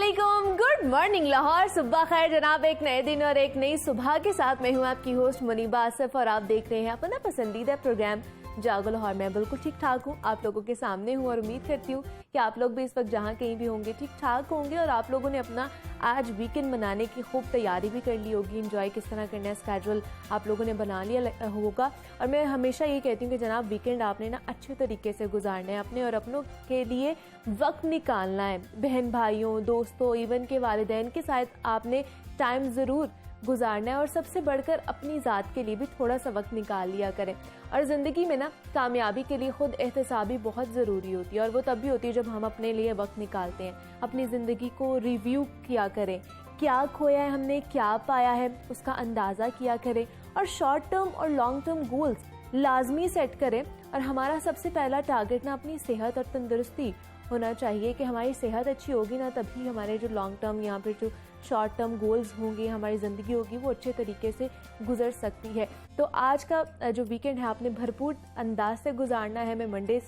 अस्सलामुअलैकुम, good morning Lahore, सुबह खैर जनाब। एक नए दिन और एक नई सुबह के साथ मैं हूं आपकी होस्ट मुनीबा आसिफ और आप देख रहे हैं अपना पसंदीदा प्रोग्राम जागो लाहौर। मैं बिल्कुल ठीक ठाक हूं, आप लोगों के सामने हूं और उम्मीद करती हूं कि आप लोग भी इस वक्त जहां कहीं भी होंगे ठीक ठाक होंगे और आप लोगों ने अपना आज वीकेंड मनाने की खूब तैयारी भी कर ली होगी। इंजॉय किस तरह करना है स्केड्यूल आप लोगों ने बना लिया होगा। और मैं हमेशा ये कहती हूँ कि जनाब वीकेंड आपने ना अच्छे तरीके से गुजारना है, अपने और अपनों के लिए वक्त निकालना है। बहन भाइयों, दोस्तों, इवन के वालिदैन के साथ आपने टाइम ज़रूर गुजारना है और सबसे बढ़कर अपनी ज़ात के लिए भी थोड़ा सा वक्त निकाल लिया करें। और ज़िंदगी में ना कामयाबी के लिए खुद एहतसाबी बहुत ज़रूरी होती है और वो तब भी होती है जब हम अपने लिए वक्त निकालते हैं। अपनी ज़िंदगी को रिव्यू किया करें, क्या खोया है हमने, क्या पाया है, उसका अंदाज़ा किया करें और शॉर्ट टर्म और लॉन्ग टर्म गोल्स लाजमी सेट करें। और हमारा सबसे पहला टारगेट ना अपनी सेहत और तंदुरुस्ती होना चाहिए कि हमारी सेहत अच्छी होगी ना तभी हमारे जो लॉन्ग टर्म यहाँ पे जो शॉर्ट टर्म गोल्स होंगे, हमारी ज़िंदगी होगी वो अच्छे तरीके से गुजर सकती है। तो आज का जो वीकेंड है आपने भरपूर अंदाज से गुजारना है। मैं मंडे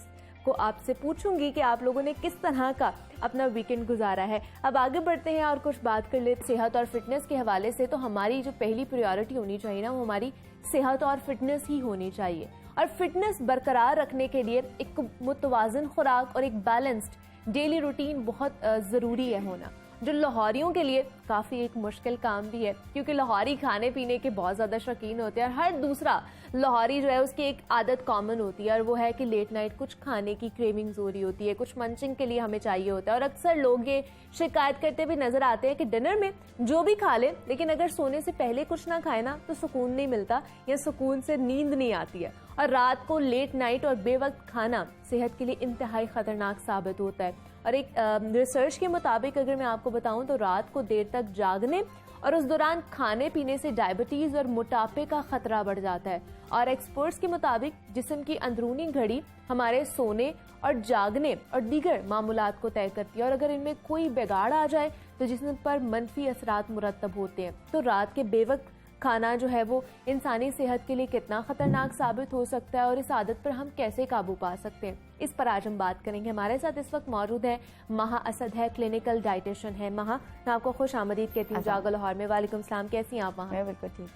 को आपसे पूछूंगी कि आप लोगों ने किस तरह का अपना वीकेंड गुजारा है। अब आगे बढ़ते हैं और कुछ बात कर लेते सेहत और फिटनेस के हवाले से। तो हमारी जो पहली प्रायोरिटी होनी चाहिए ना वो हमारी सेहत और फिटनेस ही होनी चाहिए। और फिटनेस बरकरार रखने के लिए एक मुतवाज़न खुराक और एक बैलेंस्ड डेली रूटीन बहुत ज़रूरी है होना, जो लाहौरियों के लिए काफ़ी एक मुश्किल काम भी है क्योंकि लाहौरी खाने पीने के बहुत ज़्यादा शौकीन होते हैं और हर दूसरा लाहौरी जो है उसकी एक आदत कॉमन होती है और वो है कि लेट नाइट कुछ खाने की क्रेविंग्स हो रही होती है, कुछ मंचिंग के लिए हमें चाहिए होता है। और अक्सर लोग ये शिकायत करते हुए नजर आते हैं कि डिनर में जो भी खा ले लेकिन अगर सोने से पहले कुछ ना खाए ना तो सुकून नहीं मिलता या सुकून से नींद नहीं आती है। और रात को लेट नाइट और बेवक्त खाना सेहत के लिए इंतहाई खतरनाक साबित होता है। और एक रिसर्च के मुताबिक अगर मैं आपको बताऊं तो रात को देर तक जागने और उस दौरान खाने पीने से डायबिटीज और मोटापे का खतरा बढ़ जाता है। और एक्सपर्ट्स के मुताबिक जिस्म की अंदरूनी घड़ी हमारे सोने और जागने और दीगर मामूलात को तय करती है और अगर इनमें कोई बिगाड़ आ जाए तो जिस्म पर मनफी असरात मुरतब होते हैं। तो रात के बेवक्त खाना जो है वो इंसानी सेहत के लिए कितना खतरनाक साबित हो सकता है और इस आदत पर हम कैसे काबू पा सकते हैं, इस पर आज हम बात करेंगे। हमारे साथ इस वक्त मौजूद है महा असद है, क्लिनिकल डाइटिशियन है। महा, मैं आपको खुश आमदीद कहती हूँ जागो लाहौर में। वालेकुम सलाम, कैसी हैं आप? महा मैं बिल्कुल ठीक।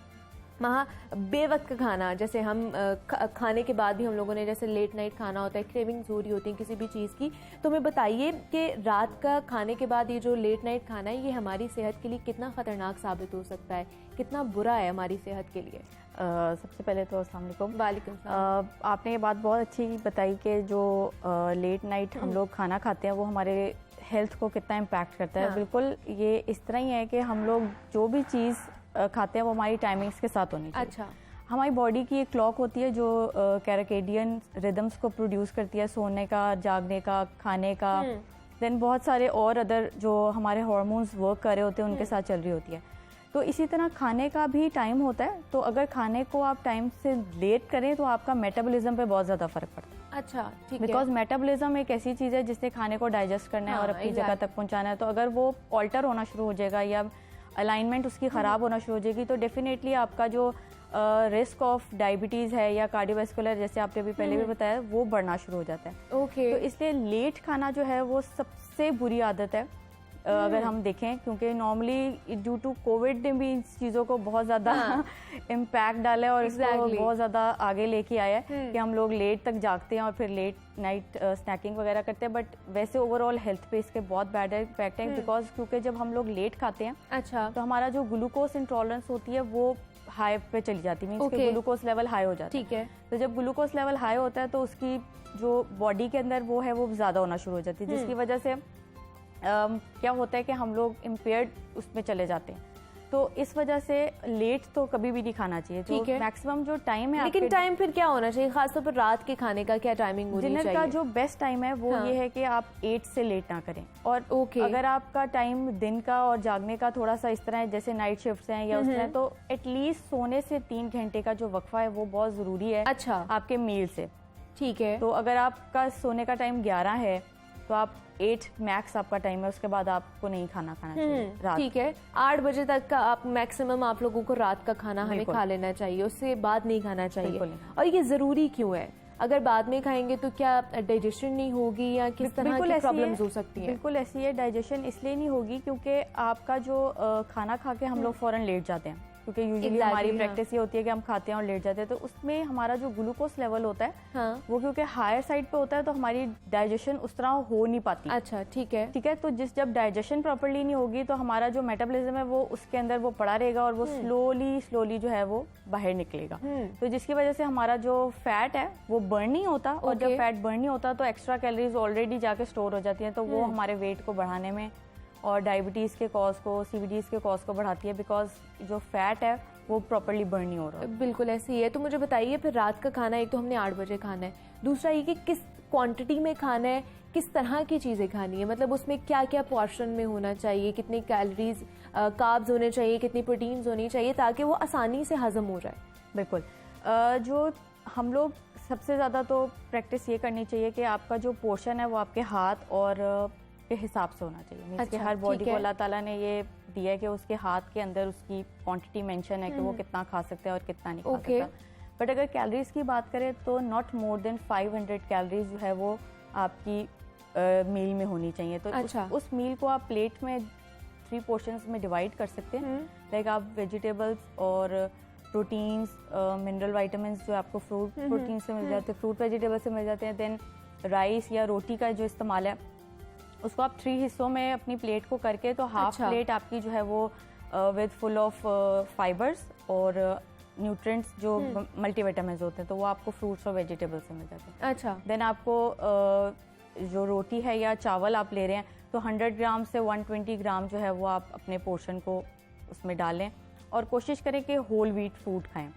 महा, बेवक्त का खाना जैसे हम खाने के बाद भी हम लोगों ने जैसे लेट नाइट खाना होता है, क्रेविंग्स हो रही होती है किसी भी चीज़ की, तो हमें बताइए कि रात का खाने के बाद ये जो लेट नाइट खाना है ये हमारी सेहत के लिए कितना ख़तरनाक साबित हो सकता है, कितना बुरा है हमारी सेहत के लिए? सबसे पहले तो अस्सलाम वालेकुम। वालेकुम सलाम। आपने ये बात बहुत अच्छी बताई कि जो लेट नाइट हम लोग खाना खाते हैं वो हमारे हेल्थ को कितना इम्पैक्ट करता है। बिल्कुल ये इस तरह ही है कि हम लोग जो भी चीज़ खाते हैं वो हमारी टाइमिंग्स के साथ होनी चाहिए। अच्छा, हमारी बॉडी की एक क्लॉक होती है जो कैराकेडियन रिदम्स को प्रोड्यूस करती है, सोने का, जागने का, खाने का, देन बहुत सारे और अदर जो हमारे हार्मोन्स वर्क कर रहे होते हैं उनके साथ चल रही होती है। तो इसी तरह खाने का भी टाइम होता है। तो अगर खाने को आप टाइम से लेट करें तो आपका मेटाबॉलिज्म पे बहुत ज़्यादा फर्क पड़ता है। अच्छा, ठीक है। बिकॉज मेटाबॉलिज्म एक ऐसी चीज़ है जिसने खाने को डाइजेस्ट करना है और अपनी जगह तक पहुंचाना है। तो अगर वो ऑल्टर होना शुरू हो जाएगा या अलाइनमेंट उसकी ख़राब होना शुरू हो जाएगी तो डेफिनेटली आपका जो रिस्क ऑफ डायबिटीज़ है या कार्डियोवैस्कुलर, जैसे आपने अभी पहले भी बताया, वो बढ़ना शुरू हो जाता है। ओके। तो इसलिए लेट खाना जो है वो सबसे बुरी आदत है अगर हम देखें, क्योंकि नॉर्मली ड्यू टू कोविड ने भी इस चीज़ों को बहुत ज़्यादा इम्पैक्ट डाला है और इसको बहुत ज़्यादा आगे लेके आया है कि हम लोग लेट तक जागते हैं और फिर लेट नाइट स्नैकिंग वगैरह करते हैं। बट वैसे ओवरऑल हेल्थ पे इसके बहुत बैड इम्पैक्ट है बिकॉज क्योंकि जब हम लोग लेट खाते हैं अच्छा तो हमारा जो ग्लूकोज इंटॉलरेंस होती है वो हाई पे चली जाती है, मीन्स कि ग्लूकोज लेवल हाई हो जाता है। ठीक है। तो जब ग्लूकोज लेवल हाई होता है तो उसकी जो बॉडी के अंदर वो है वो ज़्यादा होना शुरू हो जाती है जिसकी वजह से क्या होता है कि हम लोग इम्पेयर्ड उसमें चले जाते हैं। तो इस वजह से लेट तो कभी भी नहीं खाना चाहिए। तो मैक्सिमम जो टाइम है, लेकिन टाइम फिर क्या होना चाहिए, खासतौर पर रात के खाने का क्या टाइमिंग होनी चाहिए? डिनर का जो बेस्ट टाइम है वो ये है कि आप 8 से लेट ना करें। और अगर आपका टाइम दिन का और जागने का थोड़ा सा इस तरह है जैसे नाइट शिफ्ट्स हैं या उस तरह, तो एटलीस्ट सोने से 3 घंटे का जो वक्फा है वो बहुत जरूरी है। अच्छा, आपके मील से। ठीक है। तो अगर आपका सोने का टाइम 11 है तो आप 8 मैक्स आपका टाइम है, उसके बाद आपको नहीं खाना चाहिए रात। ठीक है, 8 बजे तक का आप मैक्सिमम आप लोगों को रात का खाना हमें खा लेना चाहिए, उससे बाद नहीं खाना चाहिए। और ये जरूरी क्यों है? अगर बाद में खाएंगे तो क्या डाइजेशन नहीं होगी या किस तरह की प्रॉब्लम्स हो सकती हैं? बिल्कुल ऐसी है, डाइजेशन इसलिए नहीं होगी क्योंकि आपका जो खाना खा के हम लोग फौरन लेट जाते हैं, क्योंकि यूजुअली हमारी प्रैक्टिस ये होती है कि हम खाते हैं और लेट जाते हैं, तो उसमें हमारा जो ग्लूकोज लेवल होता है वो क्योंकि हायर साइड पे होता है तो हमारी डाइजेशन उस तरह हो नहीं पाती। अच्छा, ठीक है। तो जब डाइजेशन प्रॉपर्ली नहीं होगी तो हमारा जो मेटाबॉलिज्म है वो उसके अंदर वो पड़ा रहेगा और वो स्लोली जो है वो बाहर निकलेगा। तो जिसकी वजह से हमारा जो फैट है वो बर्न नहीं होता, और जब फैट बर्न नहीं होता तो एक्स्ट्रा कैलोरीज ऑलरेडी जाके स्टोर हो जाती हैं, तो वो हमारे वेट को बढ़ाने में और डायबिटीज़ के कॉज को, सीवीडीज के कॉज को बढ़ाती है, बिकॉज जो फैट है वो प्रॉपर्ली बर्न नहीं हो रहा। बिल्कुल ऐसे ही है। तो मुझे बताइए फिर रात का खाना, एक तो हमने 8 बजे खाना है, दूसरा ये कि किस क्वांटिटी में खाना है, किस तरह की चीज़ें खानी है, मतलब उसमें क्या क्या पोर्शन में होना चाहिए, कितनी कैलोरीज कार्ब्स होने चाहिए, कितनी प्रोटीन्स होनी चाहिए, ताकि वो आसानी से हजम हो जाए। बिल्कुल। जो हम लोग सबसे ज़्यादा तो प्रैक्टिस ये करनी चाहिए कि आपका जो पोर्शन है वो आपके हाथ और के हिसाब से होना चाहिए। मींस कि हर बॉडी को अल्लाह ताला ने ये दिया है कि उसके हाथ के अंदर उसकी क्वांटिटी मेंशन है कि वो कितना खा सकते हैं और कितना नहीं खा सकता। बट अगर कैलोरीज की बात करें तो नॉट मोर देन 500 कैलोरीज जो है वो आपकी मील में होनी चाहिए। तो उस मील को आप प्लेट में 3 पोर्शंस में डिवाइड कर सकते हैं। लाइक आप वेजिटेबल्स और प्रोटीन्स, मिनरल वाइटामिन जो आपको फ्रूट प्रोटीन से मिल जाते हैं, फ्रूट वेजिटेबल से मिल जाते हैं। देन राइस या रोटी का जो इस्तेमाल है उसको आप 3 हिस्सों में अपनी प्लेट को करके, तो हाफ प्लेट आपकी जो है वो विद फुल ऑफ फाइबर्स और न्यूट्रिएंट्स जो मल्टीविटामिन्स होते हैं, तो वो आपको फ्रूट्स और वेजिटेबल से मिल जाते हैं। अच्छा। देन आपको जो रोटी है या चावल आप ले रहे हैं तो 100 ग्राम से 120 ग्राम जो है वो आप अपने पोर्शन को उसमें डालें, और कोशिश करें कि होल व्हीट फूड खाएं।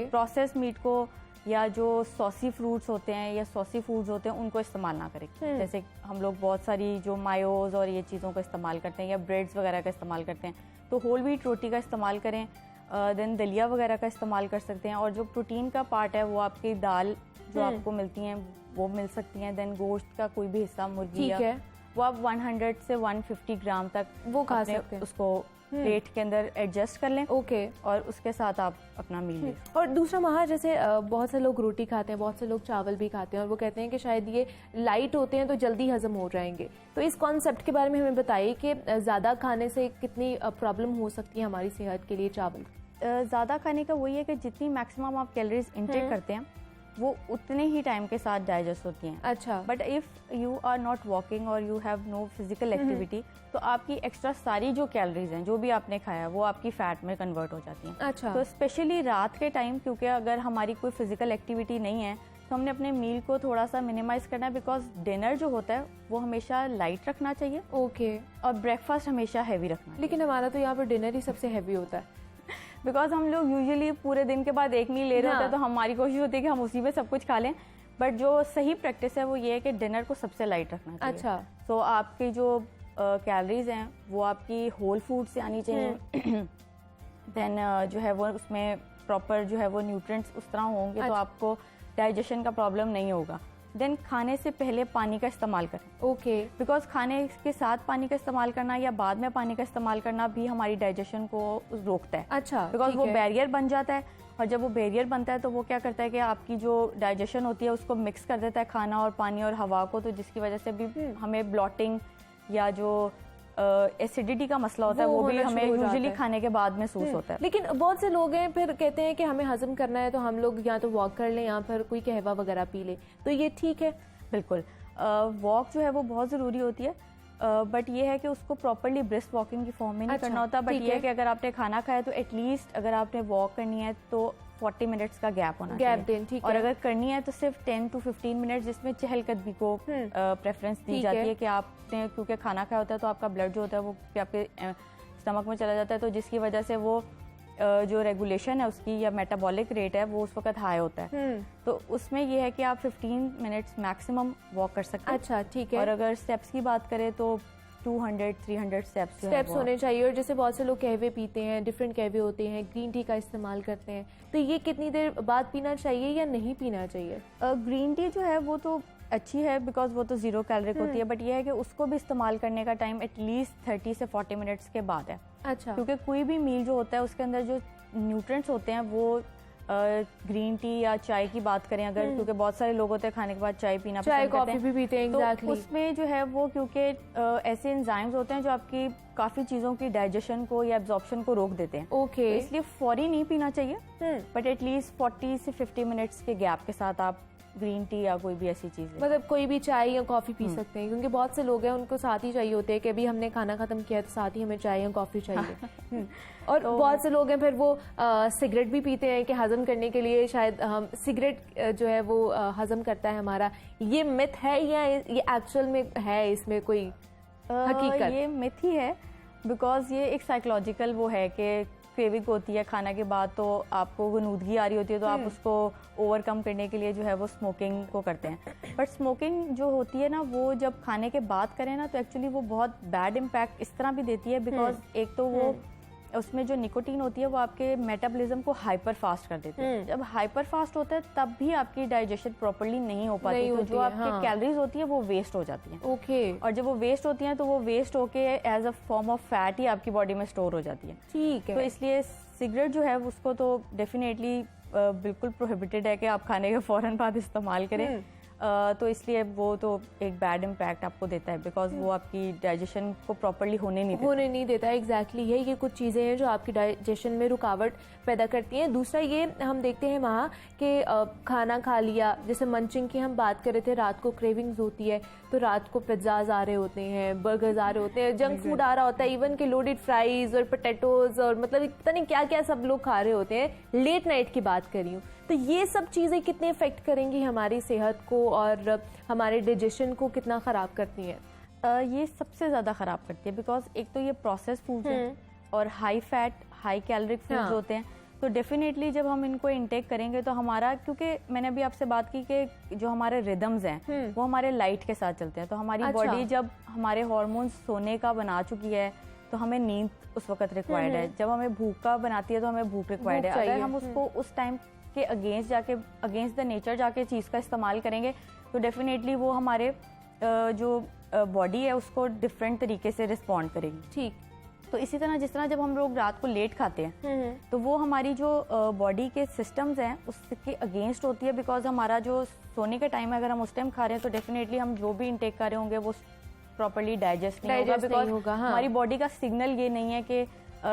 प्रोसेस मीट को या जो सॉसी फ्रूट्स होते हैं या सॉसी फूड्स होते हैं उनको इस्तेमाल ना करें। जैसे हम लोग बहुत सारी जो मायोज और ये चीज़ों को इस्तेमाल करते हैं या ब्रेड्स वगैरह का इस्तेमाल करते हैं, तो होल व्हीट रोटी का इस्तेमाल करें। देन दलिया वगैरह का इस्तेमाल कर सकते हैं, और जो प्रोटीन का पार्ट है वो आपकी दाल जो आपको मिलती हैं वो मिल सकती हैं। देन गोश्त का कोई भी हिस्सा, मुर्गी या वो आप 100 से 150 ग्राम तक वो खा सकते हैं। उसको प्लेट के अंदर एडजस्ट कर लें। और उसके साथ आप अपना मील लें। और दूसरा महा, जैसे बहुत से लोग रोटी खाते हैं, बहुत से लोग चावल भी खाते हैं, और वो कहते हैं कि शायद ये लाइट होते हैं तो जल्दी हजम हो जाएंगे, तो इस कॉन्सेप्ट के बारे में हमें बताइए कि ज़्यादा खाने से कितनी प्रॉब्लम हो सकती है हमारी सेहत के लिए चावल? ज़्यादा खाने का वही है कि जितनी मैक्सिमम आप कैलोरीज इंटेक करते हैं वो उतने ही टाइम के साथ डाइजेस्ट होती हैं। अच्छा। But if you are not walking और you have no physical activity, तो आपकी एक्स्ट्रा सारी जो कैलोरीज हैं जो भी आपने खाया वो आपकी फैट में कन्वर्ट हो जाती हैं। अच्छा। तो स्पेशली रात के टाइम, क्योंकि अगर हमारी कोई फिजिकल एक्टिविटी नहीं है तो हमने अपने मील को थोड़ा सा मिनिमाइज करना है, बिकॉज डिनर जो होता है वो हमेशा लाइट रखना चाहिए। और ब्रेकफास्ट हमेशा हैवी रखना। लेकिन हमारा तो यहाँ पर डिनर ही सबसे हैवी होता है, बिकॉज हम लोग यूजुअली पूरे दिन के बाद एक मील ले रहे होते हैं, तो हमारी कोशिश होती है कि हम उसी में सब कुछ खा लें। बट जो सही प्रैक्टिस है वो ये है कि डिनर को सबसे लाइट रखना चाहिए। अच्छा। तो आपकी जो कैलोरीज हैं वो आपकी होल फूड से आनी चाहिए। देन जो है वो उसमें प्रॉपर जो है वो न्यूट्रिएंट्स उस तरह होंगे तो आपको डाइजेशन का प्रॉब्लम नहीं होगा। देन खाने से पहले पानी का इस्तेमाल करें। बिकॉज खाने के साथ पानी का इस्तेमाल करना या बाद में पानी का इस्तेमाल करना भी हमारी डाइजेशन को रोकता है। अच्छा। बिकॉज वो बैरियर बन जाता है, और जब वो बैरियर बनता है तो वो क्या करता है कि आपकी जो डाइजेशन होती है उसको मिक्स कर देता है खाना और पानी और हवा को, तो जिसकी वजह से भी हमें ब्लॉटिंग या जो एसिडिटी का मसला होता है वो भी हमें यूजुअली खाने के बाद महसूस होता है। लेकिन बहुत से लोग हैं फिर कहते हैं कि हमें हजम करना है तो हम लोग या तो वॉक कर लें या फिर कोई कहवा वगैरह पी ले, तो ये ठीक है? बिल्कुल, वॉक जो है वो बहुत ज़रूरी होती है, बट ये है कि उसको प्रॉपरली ब्रिस्क वॉकिंग की फॉर्म में नहीं करना होता। बट ये है कि अगर आपने खाना खाया तो एटलीस्ट अगर आपने वॉक करनी है तो 40 मिनट्स का गैप होना चाहिए। और अगर करनी है तो सिर्फ 10 to 15 मिनट, जिसमें चहलकदमी को प्रेफरेंस दी जाती है कि आपने क्योंकि खाना खाया होता है तो आपका ब्लड जो होता है वो आपके स्टमक में चला जाता है, तो जिसकी वजह से वो जो रेगुलेशन है उसकी या मेटाबॉलिक रेट है वो उस वक्त हाई होता है। तो उसमें ये है कि आप 15 मिनट्स मैक्सिमम वॉक कर सकते हैं। अच्छा, ठीक है। और अगर स्टेप्स की बात करें तो 200-300 स्टेप्स होने चाहिए। और जैसे बहुत से लोग कहवे पीते हैं, डिफरेंट कहवे होते हैं, ग्रीन टी का इस्तेमाल करते हैं, तो ये कितनी देर बाद पीना चाहिए या नहीं पीना चाहिए? ग्रीन टी जो है वो तो अच्छी है बिकॉज वो तो 0 कैलोरिक होती है, बट ये है कि उसको भी इस्तेमाल करने का टाइम एटलीस्ट 30 से 40 मिनट्स के बाद है। अच्छा। क्योंकि कोई भी मील जो होता है उसके अंदर जो न्यूट्रिएंट्स होते हैं वो ग्रीन टी या चाय की बात करें अगर, क्योंकि बहुत सारे लोग होते हैं खाने के बाद चाय पीना चाय पसंद करते कॉफी भी पीते हैं, तो एग्जैक्टली। उसमें जो है वो क्योंकि ऐसे एंजाइम्स होते हैं जो आपकी काफ़ी चीज़ों की डाइजेशन को या एब्जॉर्प्शन को रोक देते हैं। ओके। तो इसलिए फौरी नहीं पीना चाहिए, बट एटलीस्ट 40 से 50 मिनट्स के गैप के साथ आप ग्रीन टी या कोई भी ऐसी चीज़ मतलब कोई भी चाय या कॉफी पी सकते हैं, क्योंकि बहुत से लोग हैं उनको साथ ही चाहिए होते हैं कि अभी हमने खाना खत्म किया है तो साथ ही हमें चाय या कॉफी चाहिए। और तो बहुत से लोग हैं फिर वो सिगरेट भी पीते हैं कि हजम करने के लिए, शायद हम सिगरेट जो है वो हजम करता है हमारा। ये मिथ है या ये एक्चुअल में है, इसमें कोई हकीकत? ये मिथ ही है, बिकॉज ये एक साइकोलॉजिकल वो है कि क्रेविंग होती है खाना के बाद, तो आपको गनूदगी आ रही होती है, तो आप उसको ओवरकम करने के लिए जो है वो स्मोकिंग को करते हैं। बट स्मोकिंग जो होती है ना, वो जब खाने के बाद करें ना, तो एक्चुअली वो बहुत बैड इम्पैक्ट इस तरह भी देती है, बिकॉज एक तो वो उसमें जो निकोटीन होती है वो आपके मेटाबॉलिज्म को हाइपर फास्ट कर देती है। जब हाइपर फास्ट होता है तब भी आपकी डाइजेशन प्रॉपर्ली नहीं हो पाती, तो जो आपकी कैलोरीज होती है वो वेस्ट हो जाती हैं। ओके। और जब वो वेस्ट होती हैं तो वो वेस्ट होके as a form of fat ही आपकी बॉडी में स्टोर हो जाती है। ठीक है। तो इसलिए सिगरेट जो है उसको तो डेफिनेटली बिल्कुल प्रोहिबिटेड है कि आप खाने के फौरन बाद इस्तेमाल करें। तो इसलिए वो तो एक बैड इम्पैक्ट आपको देता है, बिकॉज वो आपकी डाइजेशन को प्रॉपर्ली होने नहीं देता। एग्जैक्टली है, ये कुछ चीज़ें हैं जो आपकी डाइजेशन में रुकावट पैदा करती हैं। दूसरा ये हम देखते हैं वहाँ कि खाना खा लिया, जैसे मंचिंग की हम बात कर रहे थे, रात को क्रेविंग्स होती है, तो रात को पिज्ज़ाज आ रहे होते हैं, बर्गर्स आ रहे होते हैं, जंक फूड आ रहा होता है, इवन के लोडेड फ्राइज और पोटैटोज और मतलब पता नहीं क्या क्या सब लोग खा रहे होते हैं। लेट नाइट की बात कर रही हूँ, तो ये सब चीज़ें कितने इफेक्ट करेंगी हमारी सेहत को और हमारे डाइजेशन को कितना ख़राब करती हैं? ये सबसे ज़्यादा ख़राब करती है, बिकॉज एक तो ये प्रोसेस फूड्स हैं और high fat high caloric foods होते हैं। तो डेफिनेटली जब हम इनको इनटेक करेंगे तो हमारा, क्योंकि मैंने अभी आपसे बात की कि जो हमारे रिदम्स हैं वो हमारे लाइट के साथ चलते हैं, तो हमारी बॉडी जब हमारे हार्मोन्स सोने का बना चुकी है तो हमें नींद उस वक्त रिक्वायर्ड है, जब हमें भूख का बनाती है तो हमें भूख रिक्वायर्ड है। अगर हम उसको उस टाइम के अगेंस्ट द नेचर जाके चीज़ का इस्तेमाल करेंगे तो डेफिनेटली वो हमारे जो बॉडी है उसको डिफरेंट तरीके से रिस्पॉन्ड करेगी। ठीक। तो इसी तरह जिस तरह जब हम लोग रात को लेट खाते हैं तो वो हमारी जो बॉडी के सिस्टम्स हैं उसके अगेंस्ट होती है, बिकॉज हमारा जो सोने का टाइम है, अगर हम उस टाइम खा रहे हैं तो डेफिनेटली हम जो भी इनटेक कर रहे होंगे वो प्रॉपर्ली डाइजेस्ट नहीं होगा, बिकॉज हमारी बॉडी का सिग्नल ये नहीं है कि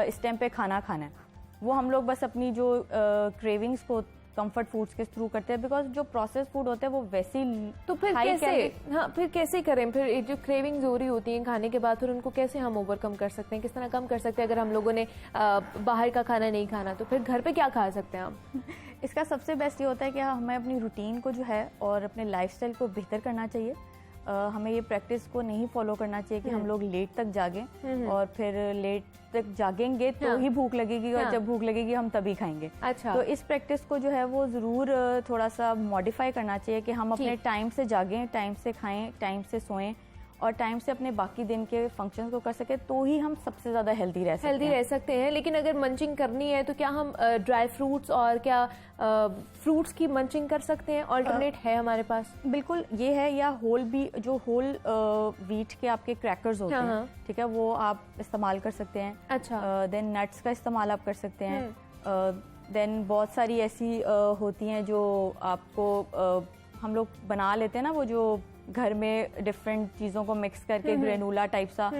इस टाइम पे खाना खाना है। वो हम लोग बस अपनी जो क्रेविंग्स को कंफर्ट फूड्स के थ्रू करते हैं, बिकॉज जो प्रोसेस फूड होते हैं वो वैसे ही तो फिर कैसे करें? फिर जो क्रेविंग्स हो रही होती हैं खाने के बाद, फिर उनको कैसे हम ओवरकम कर सकते हैं, किस तरह कम कर सकते हैं? अगर हम लोगों ने बाहर का खाना नहीं खाना तो फिर घर पे क्या खा सकते हैं हम? इसका सबसे बेस्ट ये होता है कि हमें अपनी रूटीन को जो है और अपने लाइफस्टाइल को बेहतर करना चाहिए। हमें ये प्रैक्टिस को नहीं फॉलो करना चाहिए कि हम लोग लेट तक जागें और फिर लेट तक जागेंगे तो ही भूख लगेगी और जब भूख लगेगी हम तभी खाएंगे। अच्छा। तो इस प्रैक्टिस को जो है वो ज़रूर थोड़ा सा मॉडिफाई करना चाहिए कि हम अपने टाइम से जागें, टाइम से खाएं, टाइम से सोएं और टाइम से अपने बाकी दिन के फंक्शंस को कर सके, तो ही हम सबसे ज़्यादा हेल्दी रह सकते हैं। लेकिन अगर मंचिंग करनी है तो क्या हम ड्राई फ्रूट्स और क्या फ्रूट्स की मंचिंग कर सकते हैं? ऑल्टरनेट है हमारे पास? बिल्कुल ये है, या होल व्हीट के आपके क्रैकर्स होते हैं, ठीक है, वो आप इस्तेमाल कर सकते हैं। अच्छा। देन नट्स का इस्तेमाल आप कर सकते हैं। देन बहुत सारी ऐसी होती हैं जो आपको हम लोग बना लेते हैं ना, वो जो घर में डिफरेंट चीज़ों को मिक्स करके ग्रेनुला टाइप सा,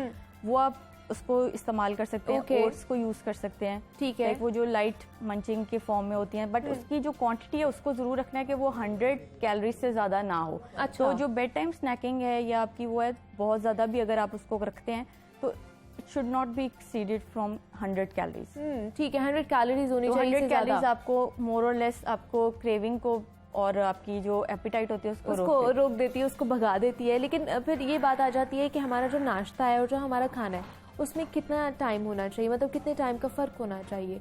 वो आप उसको इस्तेमाल कर सकते हैं। ओट्स को यूज़ कर सकते हैं। ठीक है। वो जो लाइट मंचिंग के फॉर्म में होती हैं, बट उसकी जो क्वांटिटी है उसको ज़रूर रखना है कि वो 100 कैलोरीज से ज़्यादा ना हो। अच्छा। तो जो बेड टाइम स्नैकिंग है या आपकी वो है बहुत ज़्यादा भी अगर आप उसको रखते हैं तो it should not be exceeded from 100 calories. ठीक है, 100 कैलोरीज होनी चाहिए। 100 कैलोरीज आपको मोर और लेस आपको क्रेविंग को और आपकी जो एपिटाइट होती है उसको रोक देती है, उसको भगा देती है। लेकिन फिर ये बात आ जाती है कि हमारा जो नाश्ता है और जो हमारा खाना है उसमें कितना टाइम होना चाहिए, मतलब कितने टाइम का फ़र्क होना चाहिए?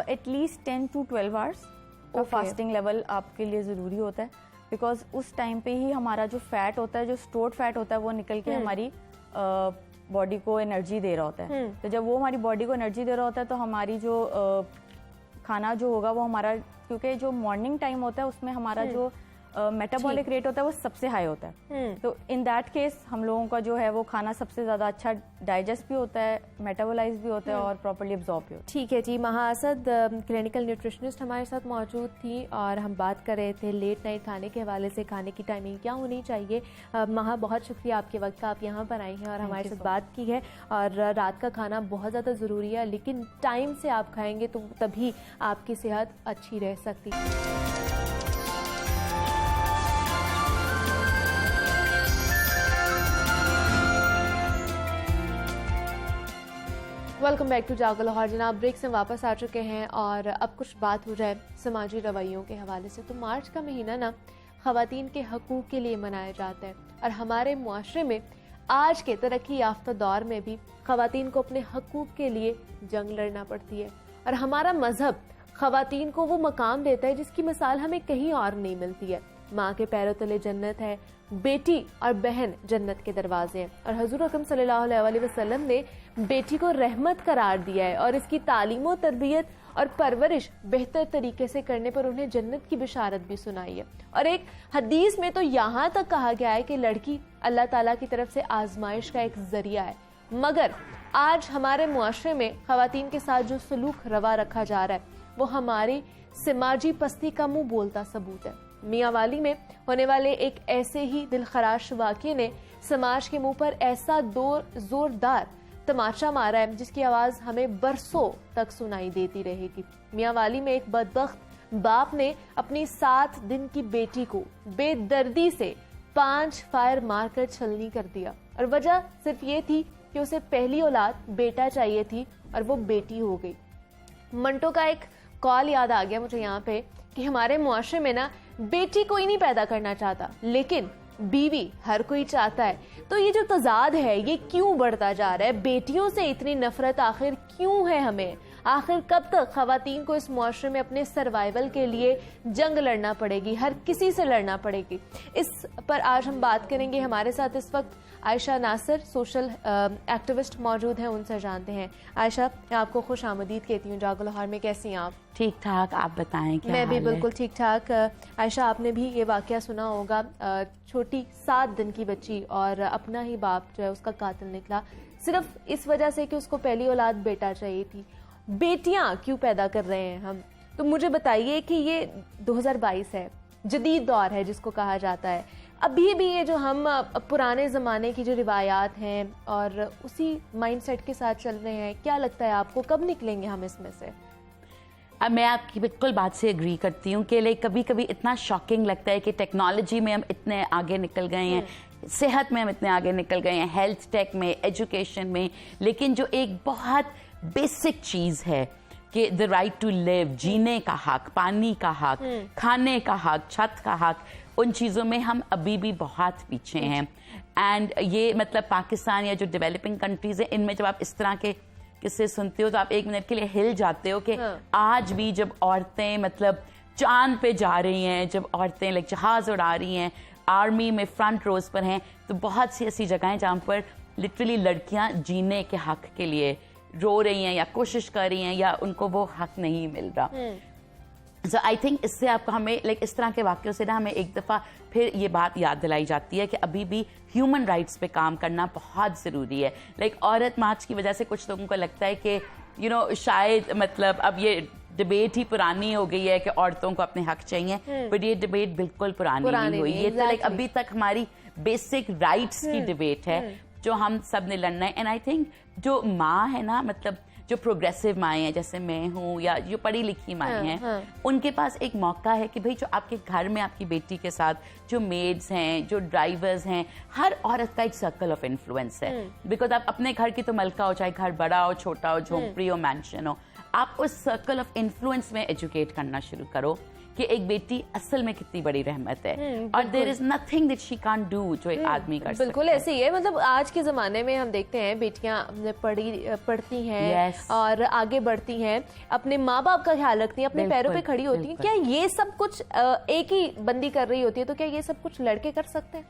एटलीस्ट 10 to 12 आवर्स का फास्टिंग लेवल आपके लिए ज़रूरी होता है, बिकॉज उस टाइम पे ही हमारा जो फैट होता है, जो स्टोर्ड फैट होता है, वो निकल के हमारी बॉडी को एनर्जी दे रहा होता है। तो जब वो हमारी बॉडी को एनर्जी दे रहा होता है तो हमारी जो खाना जो होगा वो हमारा, क्योंकि जो मॉर्निंग टाइम होता है उसमें हमारा जो मेटाबॉलिक रेट होता है वो सबसे हाई होता है। तो इन दैट केस हम लोगों का जो है वो खाना सबसे ज़्यादा अच्छा डाइजेस्ट भी होता है, मेटाबोलाइज भी होता है और प्रॉपर्ली एब्जॉर्ब भी होता है। ठीक है जी, महा असद क्लिनिकल न्यूट्रिशनिस्ट हमारे साथ मौजूद थी और हम बात कर रहे थे लेट नाइट खाने के हवाले से, खाने की टाइमिंग क्या होनी चाहिए। महा, बहुत शुक्रिया आपके वक्त का, आप यहाँ पर आई हैं और हमारे साथ बात की है। और रात का खाना बहुत ज़्यादा ज़रूरी है, लेकिन टाइम से आप खाएंगे तो तभी आपकी सेहत अच्छी रह सकती है। वेलकम बैक टू जागो लाहौर। जनाब, ब्रेक से वापस आ चुके हैं और अब कुछ बात हो जाए समाजी रवैयों के हवाले से। तो मार्च का महीना ना ख़वातीन के हकूक़ के लिए मनाया जाता है और हमारे मुआशरे में आज के तरक्की याफ्ता दौर में भी ख़वातीन को अपने हकूक़ के लिए जंग लड़ना पड़ती है और हमारा मजहब ख़वातीन को वो मकाम देता है जिसकी मिसाल हमें कहीं और नहीं मिलती है। माँ के पैरों तले जन्नत है, बेटी और बहन जन्नत के दरवाजे हैं और हजूर अकरम सल्लल्लाहु अलैहि वसल्लम ने बेटी को रहमत करार दिया है और इसकी तालीम और तरबियत और परवरिश बेहतर तरीके से करने पर उन्हें जन्नत की बिशारत भी सुनाई है। और एक हदीस में तो यहाँ तक कहा गया है कि लड़की अल्लाह ताला की तरफ से आजमाइश का एक जरिया है। मगर आज हमारे मुआशरे में ख़वातीन के साथ जो सलूक रवा रखा जा रहा है वो हमारी समाजी पस्ती का मुंह बोलता सबूत है। मियांवाली में होने वाले एक ऐसे ही दिलखराश वाक़ये ने समाज के मुंह पर ऐसा जोरदार तमाचा मारा है जिसकी आवाज़ हमें बरसों तक सुनाई देती रहेगी। मियांवाली में एक बदबख्त बाप ने अपनी 7 दिन की बेटी को बेदर्दी से 5 फायर मारकर छलनी कर दिया और वजह सिर्फ ये थी कि उसे पहली औलाद बेटा चाहिए थी और वो बेटी हो गई। मंटो का एक कॉल याद आ गया मुझे यहाँ पे कि हमारे मुआशरे में ना बेटी कोई नहीं पैदा करना चाहता लेकिन बीवी हर कोई चाहता है। तो ये जो तजाद है ये क्यों बढ़ता जा रहा है? बेटियों से इतनी नफरत आखिर क्यों है हमें? आखिर कब तक ख़वातीन को इस मुआशरे में अपने सर्वाइवल के लिए जंग लड़ना पड़ेगी, हर किसी से लड़ना पड़ेगी? इस पर आज हम बात करेंगे। हमारे साथ इस वक्त आयशा नासिर सोशल एक्टिविस्ट मौजूद हैं, उनसे जानते हैं। आयशा, मैं आपको खुश आमदीद कहती हूँ जागो लाहौर में। कैसी हैं आप? ठीक ठाक, आप बताएं क्या? मैं भी बिल्कुल ठीक ठाक। आयशा, आपने भी ये वाकया सुना होगा, छोटी 7 दिन की बच्ची और अपना ही बाप जो है उसका कातिल निकला सिर्फ इस वजह से कि उसको पहली औलाद बेटा चाहिए थी। बेटियां क्यों पैदा कर रहे हैं हम? तो मुझे बताइए कि ये 2022 है, जदीद दौर है जिसको कहा जाता है। अभी भी ये जो हम पुराने ज़माने की जो रिवायात हैं और उसी माइंडसेट के साथ चल रहे हैं, क्या लगता है आपको कब निकलेंगे हम इसमें से? अब मैं आपकी बिल्कुल बात से एग्री करती हूँ कि लाइक कभी कभी इतना शॉकिंग लगता है कि टेक्नोलॉजी में हम इतने आगे निकल गए हैं, सेहत में हम इतने आगे निकल गए हैं, हेल्थ टेक में, एजुकेशन में, लेकिन जो एक बहुत बेसिक चीज़ है कि द राइट टू लिव, जीने का हक, पानी का हक, खाने का हक, छत का हक, उन चीज़ों में हम अभी भी बहुत पीछे हैं। एंड ये मतलब पाकिस्तान या जो डेवलपिंग कंट्रीज़ हैं इनमें जब आप इस तरह के किस्से सुनते हो तो आप एक मिनट के लिए हिल जाते हो कि आज भी जब औरतें मतलब चांद पे जा रही हैं, जब औरतें लाइक जहाज उड़ा रही हैं, आर्मी में फ्रंट रोज पर हैं, तो बहुत सी ऐसी जगहें जहाँ पर लिटरली लड़कियां जीने के हक के लिए रो रही हैं या कोशिश कर रही हैं या उनको वो हक नहीं मिल रहा। सो आई थिंक इससे आपको हमें लाइक इस तरह के वाक्यों से ना हमें एक दफ़ा फिर ये बात याद दिलाई जाती है कि अभी भी ह्यूमन राइट्स पे काम करना बहुत ज़रूरी है। लाइक औरत मार्च की वजह से कुछ लोगों को लगता है कि यू नो शायद मतलब अब ये डिबेट ही पुरानी हो गई है कि औरतों को अपने हक चाहिए, बट ये डिबेट बिल्कुल पुरानी नहीं हुई। ये तो लाइक अभी तक हमारी बेसिक राइट्स की डिबेट है जो हम सब ने लड़ना है। एंड आई थिंक जो माँ है ना, मतलब जो प्रोग्रेसिव माएँ हैं जैसे मैं हूँ या जो पढ़ी लिखी माएँ हैं, उनके पास एक मौका है कि भाई जो आपके घर में आपकी बेटी के साथ जो मेड्स हैं, जो ड्राइवर्स हैं, हर औरत का एक सर्कल ऑफ इन्फ्लुएंस है। बिकॉज आप अपने घर की तो मलका हो, चाहे घर बड़ा हो, छोटा हो, झोंपड़ी हो, मैंशन हो, आप उस सर्कल ऑफ इन्फ्लुएंस में एजुकेट करना शुरू करो कि एक बेटी असल में कितनी बड़ी रहमत है और there is nothing that she can't do जो एक आदमी कर सकता है। बिल्कुल ऐसे ही है। मतलब आज के ज़माने में हम देखते हैं बेटियां पढ़ती हैं और आगे बढ़ती हैं, अपने माँ बाप का ख्याल रखती हैं, अपने पैरों पे खड़ी होती हैं। क्या ये सब कुछ एक ही बंदी कर रही होती है? तो क्या ये सब कुछ लड़के कर सकते हैं?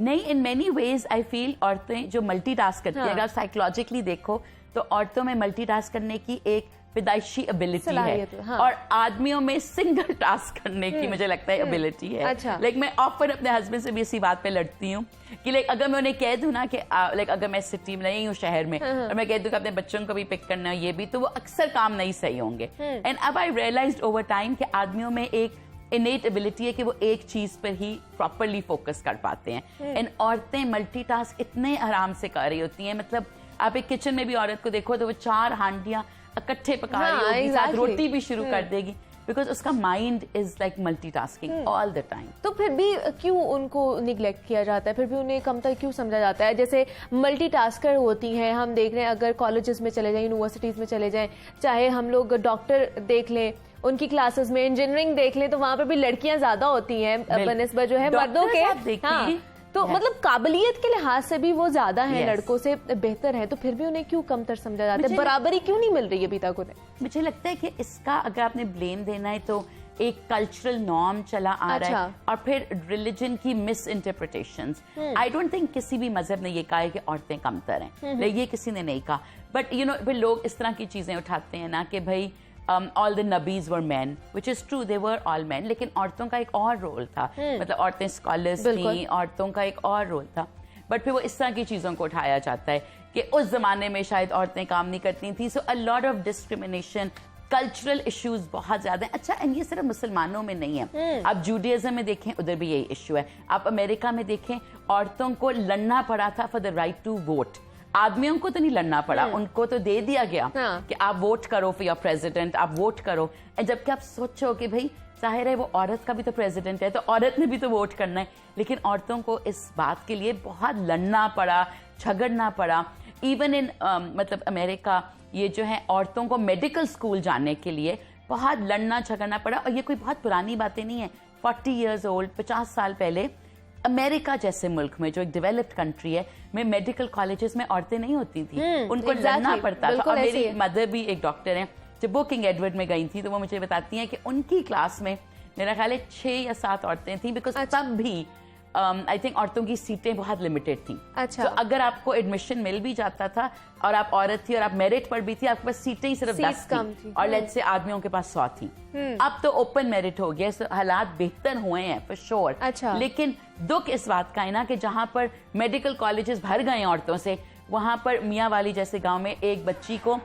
नहीं, in many ways I feel औरतें जो मल्टीटास्क करती हैं, अगर आप साइकोलॉजिकली देखो तो औरतों में मल्टीटास्क करने की एक पैदाइशी एबिलिटी है सलाहियत, हाँ। और आदमियों में सिंगल टास्क करने की मुझे लगता है एबिलिटी है। अच्छा। लाइक मैं ऑफर अपने हस्बैंड से भी इसी बात पे लड़ती हूँ कि लाइक अगर मैं उन्हें कह दूं ना कि लाइक अगर मैं सिटी में नहीं हूँ शहर में और मैं कह दूं कि अपने बच्चों को भी पिक करना है ये भी, तो वो अक्सर काम नहीं सही होंगे। एंड अब आई रियलाइज्ड ओवर टाइम कि आदमियों में एक इनेट एबिलिटी है कि वो एक चीज पर ही प्रॉपरली फोकस कर पाते हैं। एंड औरतें मल्टीटास्क इतने आराम से कर रही होती हैं, मतलब आप एक किचन में भी औरत को देखो तो वो 4 हांडियां इकट्ठे पका रही होगी, साथ रोटी भी शुरू कर देगी, बिकॉज उसका mind is like multitasking all the time. तो फिर भी क्यों उनको निग्लेक्ट किया जाता है, फिर भी उन्हें कमतर क्यों समझा जाता है? जैसे मल्टीटास्कर होती हैं, हम देख रहे हैं अगर कॉलेजेस में चले जाएं, यूनिवर्सिटीज में चले जाएं, चाहे हम लोग डॉक्टर देख लें उनकी क्लासेस में, इंजीनियरिंग देख लें, तो वहां पे भी लड़कियां ज्यादा होती हैं बनिस्बत जो है मर्दों के। हाँ, तो मतलब काबिलियत के लिहाज से भी वो ज्यादा हैं, लड़कों से बेहतर हैं, तो फिर भी उन्हें क्यों कमतर समझा जाता है? बराबरी क्यों नहीं मिल रही है अभी तक उन्हें? मुझे लगता है कि इसका अगर आपने ब्लेम देना है तो एक कल्चरल नॉर्म चला आ रहा है और फिर रिलीजन की miss interpretations. I don't think किसी भी मजहब ने ये कहा है कि औरतें कमतर हैं, ये किसी ने नहीं कहा, बट यू नो फिर लोग इस तरह की चीजें उठाते हैं ना कि भाई all the nabis were men, which is true, they were all men, लेकिन औरतों का एक और रोल था, मतलब औरतें स्कॉलर्स थी, औरतों का एक और रोल था, बट फिर वो इस तरह की चीजों को उठाया जाता है कि उस जमाने में शायद औरतें काम नहीं करती थी। So a lot of discrimination, cultural issues बहुत ज्यादा हैं। अच्छा, एंड ये सिर्फ मुसलमानों में नहीं है, आप जूडियज्म में देखें उधर भी यही इश्यू है, आप अमेरिका में देखें औरतों को लड़ना पड़ा था for the right to vote. आदमियों को तो नहीं लड़ना पड़ा, उनको तो दे दिया गया कि आप वोट करो फॉर योर प्रेसिडेंट, आप वोट करो। जबकि आप सोचो कि भाई जाहिर है वो औरत का भी तो प्रेसिडेंट है, तो औरत ने भी तो वोट करना है, लेकिन औरतों को इस बात के लिए बहुत लड़ना पड़ा, झगड़ना पड़ा। इवन इन मतलब अमेरिका ये जो है औरतों को मेडिकल स्कूल जाने के लिए बहुत लड़ना झगड़ना पड़ा, और ये कोई बहुत पुरानी बातें नहीं है, 40 ईयर्स ओल्ड, 50 साल पहले अमेरिका जैसे मुल्क में जो एक डेवलप्ड कंट्री है में मेडिकल कॉलेजेस में औरतें नहीं होती थी, उनको लड़ना पड़ता था। और मेरी मदर भी एक डॉक्टर है, जब वो किंग एडवर्ड में गई थी तो वो मुझे बताती हैं कि उनकी क्लास में मेरा ख्याल है 6 या 7 औरतें थी, बिकॉज तब भी आई थिंक औरतों की सीटें बहुत लिमिटेड थी। अच्छा। तो अगर आपको एडमिशन मिल भी जाता था और आप औरत थी और आप मेरिट पर भी थी, आपके पास सीटें ही सिर्फ 10 थी और लेट्स से आदमियों के पास 100 थी। अब तो ओपन मेरिट हो गया, so हालात बेहतर हुए हैं फॉर श्योर। अच्छा। लेकिन दुख इस बात का है ना कि जहां पर मेडिकल कॉलेजेस भर गए औरतों से, वहां पर मियाँ वाली जैसे गांव में एक बच्ची को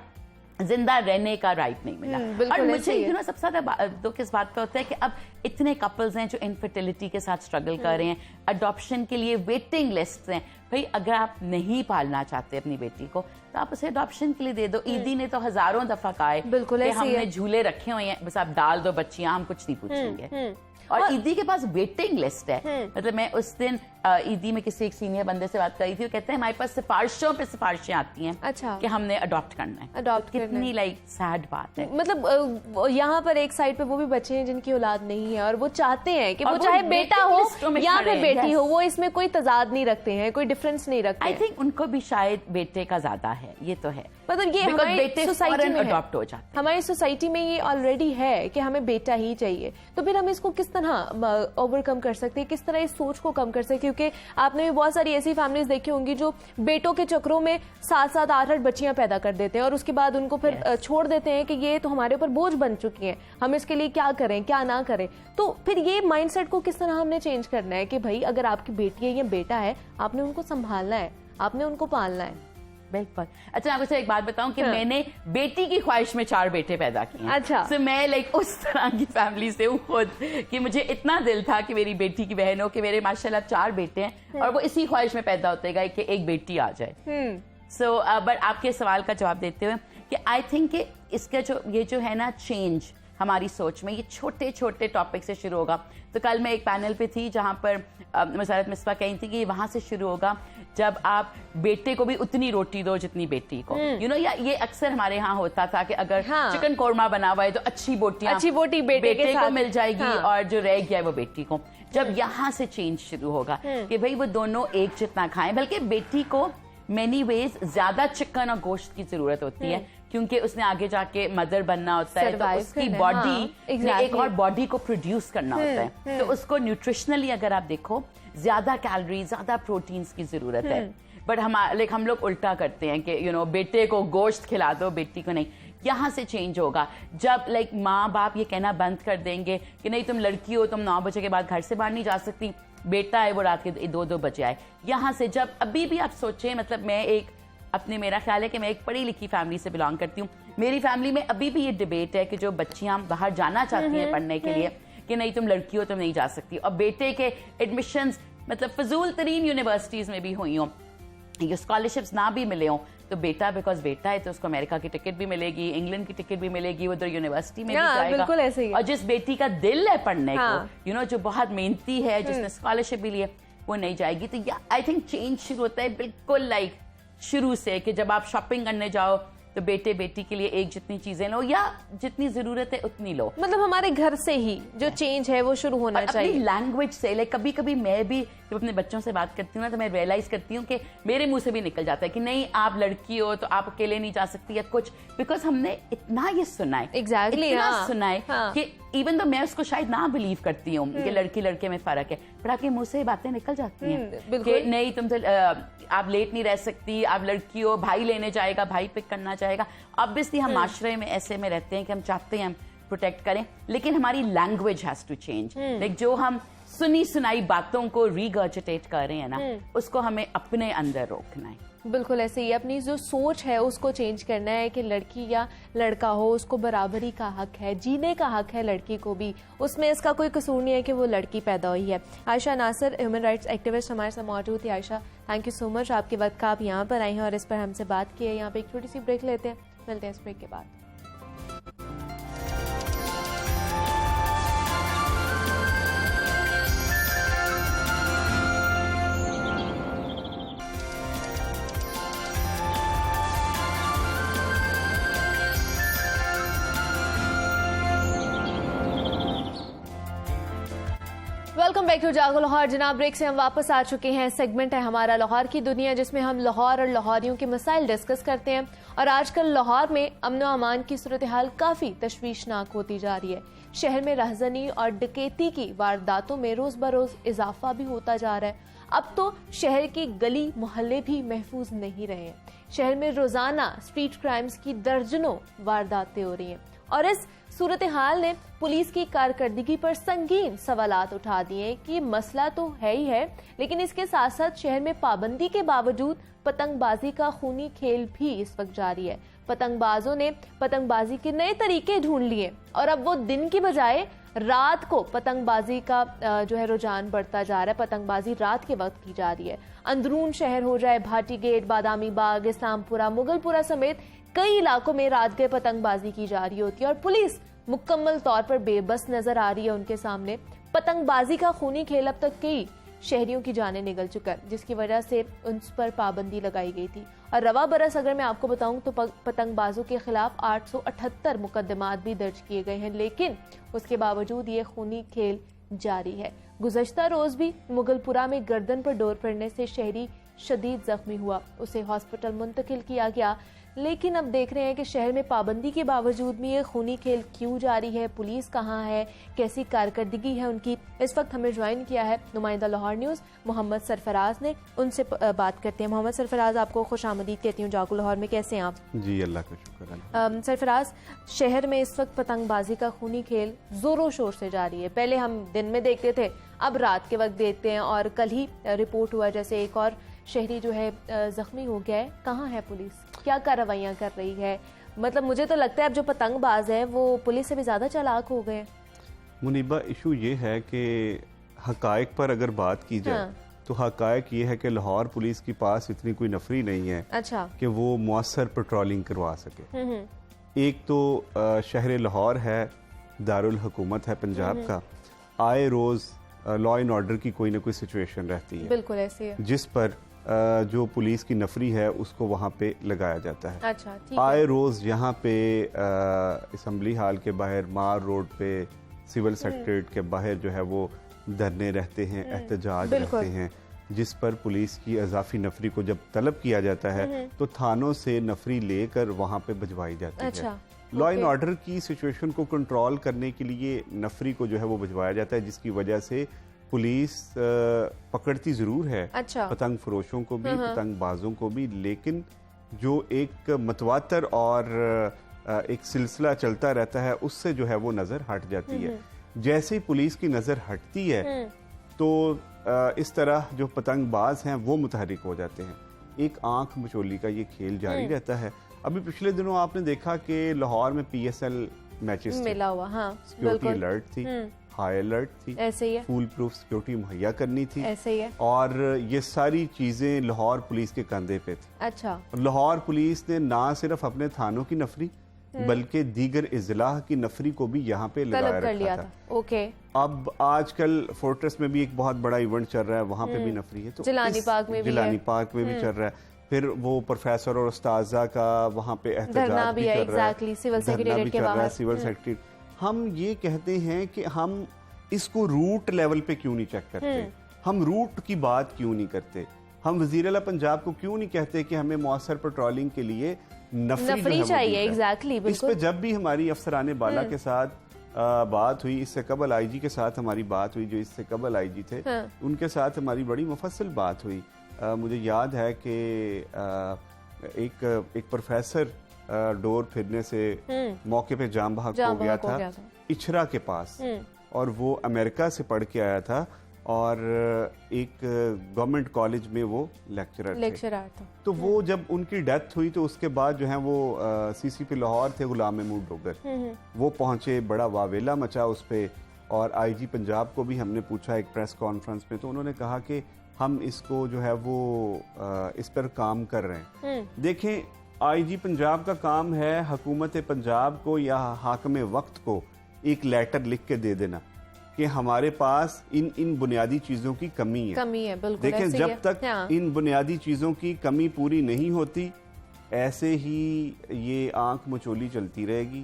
जिंदा रहने का राइट नहीं मिला। और मुझे यू नो सबसे ज्यादा दुख इस बात का होता है कि अब इतने कपल्स हैं जो इनफर्टिलिटी के साथ स्ट्रगल कर रहे हैं, अडॉप्शन के लिए वेटिंग लिस्ट हैं। भाई अगर आप नहीं पालना चाहते अपनी बेटी को तो आप उसे अडॉप्शन के लिए दे दो। ईदी ने तो हजारों दफा कहा है कि हमने झूले रखे हुए हैं, बस आप डाल दो बच्चियां, हम कुछ नहीं पूछेंगे। और ईदी के पास वेटिंग लिस्ट है। मतलब मैं उस दिन ईदी में किसी एक सीनियर बंदे से बात करी थी, वो कहते हैं हमारे पास सिफारिशों पे सिफारिशें आती हैं। अच्छा। कि हमने अडॉप्ट करना है। अडॉप्ट कितनी लाइक सैड बात है। मतलब यहाँ पर एक साइड पे वो भी बच्चे हैं जिनकी औलाद नहीं है और वो चाहते हैं कि वो चाहे बेटा हो या फिर बेटी हो, वो इसमें कोई तजाद नहीं रखते हैं, कोई डिफरेंस नहीं रखते। आई थिंक उनको भी शायद बेटे का ज्यादा है, ये तो है। मतलब ये हमारी सोसाइटी में अडॉप्ट हो जाते हैं। हमारी सोसाइटी में ये ऑलरेडी है कि हमें बेटा ही चाहिए। तो फिर हम इसको किस तरह ओवरकम कर सकते हैं, किस तरह इस सोच को कम कर सकते हैं? क्योंकि आपने भी बहुत सारी ऐसी फैमिलीज देखी होंगी जो बेटों के चक्रों में 7-7, 8-8 बच्चियां पैदा कर देते हैं और उसके बाद उनको फिर छोड़ देते हैं कि ये तो हमारे ऊपर बोझ बन चुकी हैं, हम इसके लिए क्या करें क्या ना करें। तो फिर ये माइंडसेट को किस तरह हमने चेंज करना है कि भाई अगर आपकी बेटी है या बेटा है, आपने उनको संभालना है, आपने उनको पालना है। बिल्कुल। अच्छा, आपको एक बात बताऊं कि मैंने बेटी की ख्वाहिश में 4 बेटे पैदा किए। अच्छा। तो मैं लाइक उस तरह की फैमिली से हूँ खुद कि मुझे इतना दिल था कि मेरी बेटी की बहन हो, कि मेरे माशाल्लाह 4 बेटे हैं और वो इसी ख्वाहिश में पैदा होते गए कि एक बेटी आ जाए। सो बट आपके सवाल का जवाब देते हुए कि आई थिंक कि इसका जो है ना चेंज हमारी सोच में, ये छोटे छोटे टॉपिक से शुरू होगा। तो कल मैं एक पैनल पे थी जहां पर मसारत मिसबा कही थी कि ये वहां से शुरू होगा जब आप बेटे को भी उतनी रोटी दो जितनी बेटी को। यू नो या ये अक्सर हमारे यहाँ होता था कि अगर चिकन कोरमा बना हुआ है तो अच्छी बोटी बेटे को मिल जाएगी और जो रह गया है वो बेटी को। जब यहाँ से चेंज शुरू होगा कि भाई वो दोनों एक जितना खाएं, बल्कि बेटी को मेनी वेज ज्यादा चिकन और गोश्त की जरूरत होती है क्योंकि उसने आगे जाके मदर बनना होता है, तो उसकी बॉडी ने एक और बॉडी को प्रोड्यूस करना होता है। तो उसको न्यूट्रिशनली अगर आप देखो ज्यादा कैलोरी, ज्यादा प्रोटीन्स की जरूरत है। बट हम लोग उल्टा करते हैं कि बेटे को गोश्त खिला दो, बेटी को नहीं। यहाँ से चेंज होगा जब लाइक माँ बाप ये कहना बंद कर देंगे कि नहीं तुम लड़की हो, तुम 9 बजे के बाद घर से बाहर नहीं जा सकती, बेटा है वो रात के 2-2 बजे आए। यहाँ से जब अभी भी आप सोचें, मतलब मैं मेरा ख्याल है कि मैं एक पढ़ी लिखी फैमिली से बिलोंग करती हूँ। मेरी फैमिली में अभी भी ये डिबेट है कि जो बच्चियां बाहर जाना चाहती हैं पढ़ने के लिए कि नहीं तुम लड़की हो, तुम नहीं जा सकती, और बेटे के एडमिशंस मतलब फजूल तरीन यूनिवर्सिटीज में भी हुई हों, ये स्कॉलरशिप्स ना भी मिले हों, तो बेटा बिकॉज बेटा है तो उसको अमेरिका की टिकट भी मिलेगी, इंग्लैंड की टिकट भी मिलेगी, उधर यूनिवर्सिटी में भी जाएगा। बिल्कुल ऐसे ही। और जिस बेटी का दिल है पढ़ने को, जो बहुत मेहनती है, जिसने स्कॉलरशिप भी ली है, वो नहीं जाएगी। तो आई थिंक चेंज शुरू होता है बिल्कुल लाइक शुरू से, कि जब आप शॉपिंग करने जाओ तो बेटे बेटी के लिए एक जितनी चीजें लो या जितनी जरूरत है उतनी लो। मतलब हमारे घर से ही जो चेंज है वो शुरू होना चाहिए। लैंग्वेज से, लाइक कभी कभी मैं भी जब अपने बच्चों से बात करती हूँ ना, तो मैं रियलाइज करती हूँ कि मेरे मुंह से भी निकल जाता है कि नहीं आप लड़की हो तो आप अकेले नहीं जा सकती या कुछ, बिकॉज हमने इतना ये सुना है, इतना सुना है कि इवन तो मैं उसको शायद ना बिलीव करती हूँ कि लड़की लड़के में फर्क है, पर आपके मुंह से बातें निकल जाती हैं कि नहीं तुम आप लेट नहीं रह सकती, आप लड़की हो, भाई लेने जाएगा, भाई पिक करना चाहेगा। ऑब्वियसली हम माशरे में ऐसे में रहते हैं कि हम चाहते हैं हम प्रोटेक्ट करें, लेकिन हमारी language has to change. Like जो हम सुनी सुनाई बातों को रीगर्जिटेट कर रहे हैं ना, उसको हमें अपने अंदर रोकना है। बिल्कुल ऐसे ही अपनी जो सोच है उसको चेंज करना है कि लड़की या लड़का हो उसको बराबरी का हक है, जीने का हक है लड़की को भी, उसमें इसका कोई कसूर नहीं है कि वो लड़की पैदा हुई है। Ayesha Nasir human rights activist हमारे साथ मौजूद थी। Ayesha, thank you so much आपके वक्त का, आप यहाँ पर आई हैं और इस पर हमसे बात की है। यहाँ पे एक छोटी सी ब्रेक लेते हैं, मिलते हैं इस ब्रेक के बाद। वेलकम बैक टू जागो लाहौर। जनाब ब्रेक से हम वापस आ चुके हैं। सेगमेंट है हमारा लाहौर की दुनिया, जिसमें हम लाहौर और लाहौरियों के मसाइल डिस्कस करते हैं। और आजकल लाहौर में अमन व अमान की सूरत हाल काफी तशवीशनाक होती जा रही है। शहर में रहजनी और डकैती की वारदातों में रोज बरोज इजाफा भी होता जा रहा है। अब तो शहर की गली मोहल्ले भी महफूज नहीं रहे हैं। शहर में रोजाना स्ट्रीट क्राइम्स की दर्जनों वारदातें हो रही हैं और इस सूरत हाल ने पुलिस की कारकर्दगी पर संगीन सवालात उठा दिए कि मसला तो है ही है, लेकिन इसके साथ साथ शहर में पाबंदी के बावजूद पतंगबाजी का खूनी खेल भी इस वक्त जारी है। पतंगबाजों ने पतंगबाजी के नए तरीके ढूंढ लिए और अब वो दिन की बजाय रात को पतंगबाजी का जो है रुझान बढ़ता जा रहा है। पतंगबाजी रात के वक्त की जा रही है। अंदरून शहर हो जाए भाटी गेट, बादामी बाग, इस्लामपुरा, मुगलपुरा समेत कई इलाकों में रात गए पतंगबाजी की जा रही होती है और पुलिस मुकम्मल तौर पर बेबस नजर आ रही है उनके सामने। पतंगबाजी का खूनी खेल अब तक कई शहरियों की जानें निगल चुका है, जिसकी वजह से उन पर पाबंदी लगाई गई थी। और रवा बरस अगर मैं आपको बताऊं तो पतंगबाजों के खिलाफ 878 मुकदमात भी दर्ज किए गए हैं, लेकिन उसके बावजूद ये खूनी खेल जारी है। गुज़श्ता रोज भी मुगलपुरा में गर्दन पर डोर पड़ने से शहरी शदीद जख्मी हुआ, उसे हॉस्पिटल मुंतकिल किया गया। लेकिन अब देख रहे हैं कि शहर में पाबंदी के बावजूद भी ये खूनी खेल क्यों जारी है, पुलिस कहाँ है, कैसी कारकर्दगी है उनकी। इस वक्त हमें ज्वाइन किया है नुमाइंदा लाहौर न्यूज़ मोहम्मद सरफराज ने, उनसे बात करते हैं। मोहम्मद सरफराज, आपको खुशामदीद कहती हूँ जागो लाहौर में। कैसे हैं आप? जी अल्लाह का शुक्र है। सरफराज, शहर में इस वक्त पतंगबाजी का खूनी खेल जोरों शोर से जारी है। पहले हम दिन में देखते थे, अब रात के वक्त देखते हैं और कल ही रिपोर्ट हुआ जैसे एक और शहरी जो है जख्मी हो गया है। कहाँ है पुलिस, क्या कार्रवाइयाँ कर रही है? मतलब मुझे तो लगता है अब जो पतंगबाज है वो पुलिस से भी ज्यादा चालाक हो गए। मुनीबा, इशू ये है कि हकायक पर अगर बात की जाए तो हकायक ये है कि लाहौर पुलिस के पास इतनी कोई नफरी नहीं है अच्छा कि वो मुअस्सर पेट्रोलिंग करवा सके। एक तो शहर लाहौर है, दारुल हुकूमत है पंजाब का, आए रोज लॉ एंड ऑर्डर की कोई ना कोई सिचुएशन रहती है, बिल्कुल ऐसी है, जिस पर जो पुलिस की नफरी है उसको वहाँ पे लगाया जाता है। अच्छा, ठीक आए है। रोज यहाँ पे असम्बली हाल के बाहर, मार रोड पे, सिविल सेक्रेटरीट के बाहर जो है वो धरने रहते हैं, एहतजाज रहते हैं, जिस पर पुलिस की अजाफी नफरी को जब तलब किया जाता है तो थानों से नफरी लेकर वहाँ पे भिजवाई जाती है। लॉ एंड ऑर्डर की सिचुएशन को कंट्रोल करने के लिए नफरी को जो है वो भिजवाया जाता है, जिसकी वजह से पुलिस पकड़ती जरूर है पतंग फरोशों को भी, पतंगबाजों को भी, लेकिन जो एक मतवातर और एक सिलसिला चलता रहता है, उससे जो है वो नज़र हट जाती है। जैसे ही पुलिस की नज़र हटती है तो इस तरह जो पतंगबाज हैं वो मुतहरिक हो जाते हैं। एक आंख मचोली का ये खेल जारी रहता है। अभी पिछले दिनों आपने देखा कि लाहौर में PSL मैचेस मिला हुआ, हाँ, सिक्योरिटी अलर्ट थी, हाई अलर्ट थी, ऐसे ही है, फुल प्रूफ सिक्योरिटी मुहैया करनी थी, ऐसे ही है, और ये सारी चीजें लाहौर पुलिस के कंधे पे थी। अच्छा, लाहौर पुलिस ने ना सिर्फ अपने थानों की नफरी बल्कि दीगर इजलाह की नफरी को भी यहाँ पे लगाया रखा था। ओके। अब आजकल फोर्ट्रेस में भी एक बहुत बड़ा इवेंट चल रहा है, वहाँ पे भी नफरी है, तो जिलानी पार्क में भी जिलानी पार्क में भी चल रहा है। फिर वो प्रोफेसर और उस्ताजा का वहाँ पे एहतजाज भी चल रहा है, सिविल सेक्रेटेरिएट के बाहर, सिविल सेक्रेटरी। हम ये कहते हैं कि हम इसको रूट लेवल पे क्यों नहीं चेक करते, हम रूट की बात क्यों नहीं करते, हम वजीर आला पंजाब को क्यों नहीं कहते कि हमें मौसर पेट्रोलिंग के लिए नफरी चाहिए। एग्जैक्टली, इस पे जब भी हमारी अफसराने बाला के साथ बात हुई, इससे कबल IG के साथ हमारी बात हुई, जो इससे कबल IG थे, उनके साथ हमारी बड़ी मुफस्सल बात हुई। मुझे याद है कि एक प्रोफेसर डोर फिरने से मौके पे जाम बहक हो गया था इछरा के पास, और वो अमेरिका से पढ़ के आया था और एक गवर्नमेंट कॉलेज में वो लेक्चरर था। तो वो जब उनकी डेथ हुई तो उसके बाद जो है वो CCP लाहौर थे गुलाम महमूद डोगर, वो पहुंचे, बड़ा वावेला मचा उस पे, और IG पंजाब को भी हमने पूछा एक प्रेस कॉन्फ्रेंस में, तो उन्होंने कहा कि हम इसको जो है वो इस पर काम कर रहे हैं। देखें, IG पंजाब का काम है हुकूमत पंजाब को या हाकिम वक्त को एक लेटर लिख के दे देना कि हमारे पास इन बुनियादी चीजों की कमी है, बिल्कुल। देखें, जब तक इन बुनियादी चीजों की कमी पूरी नहीं होती, ऐसे ही ये आंख मचोली चलती रहेगी,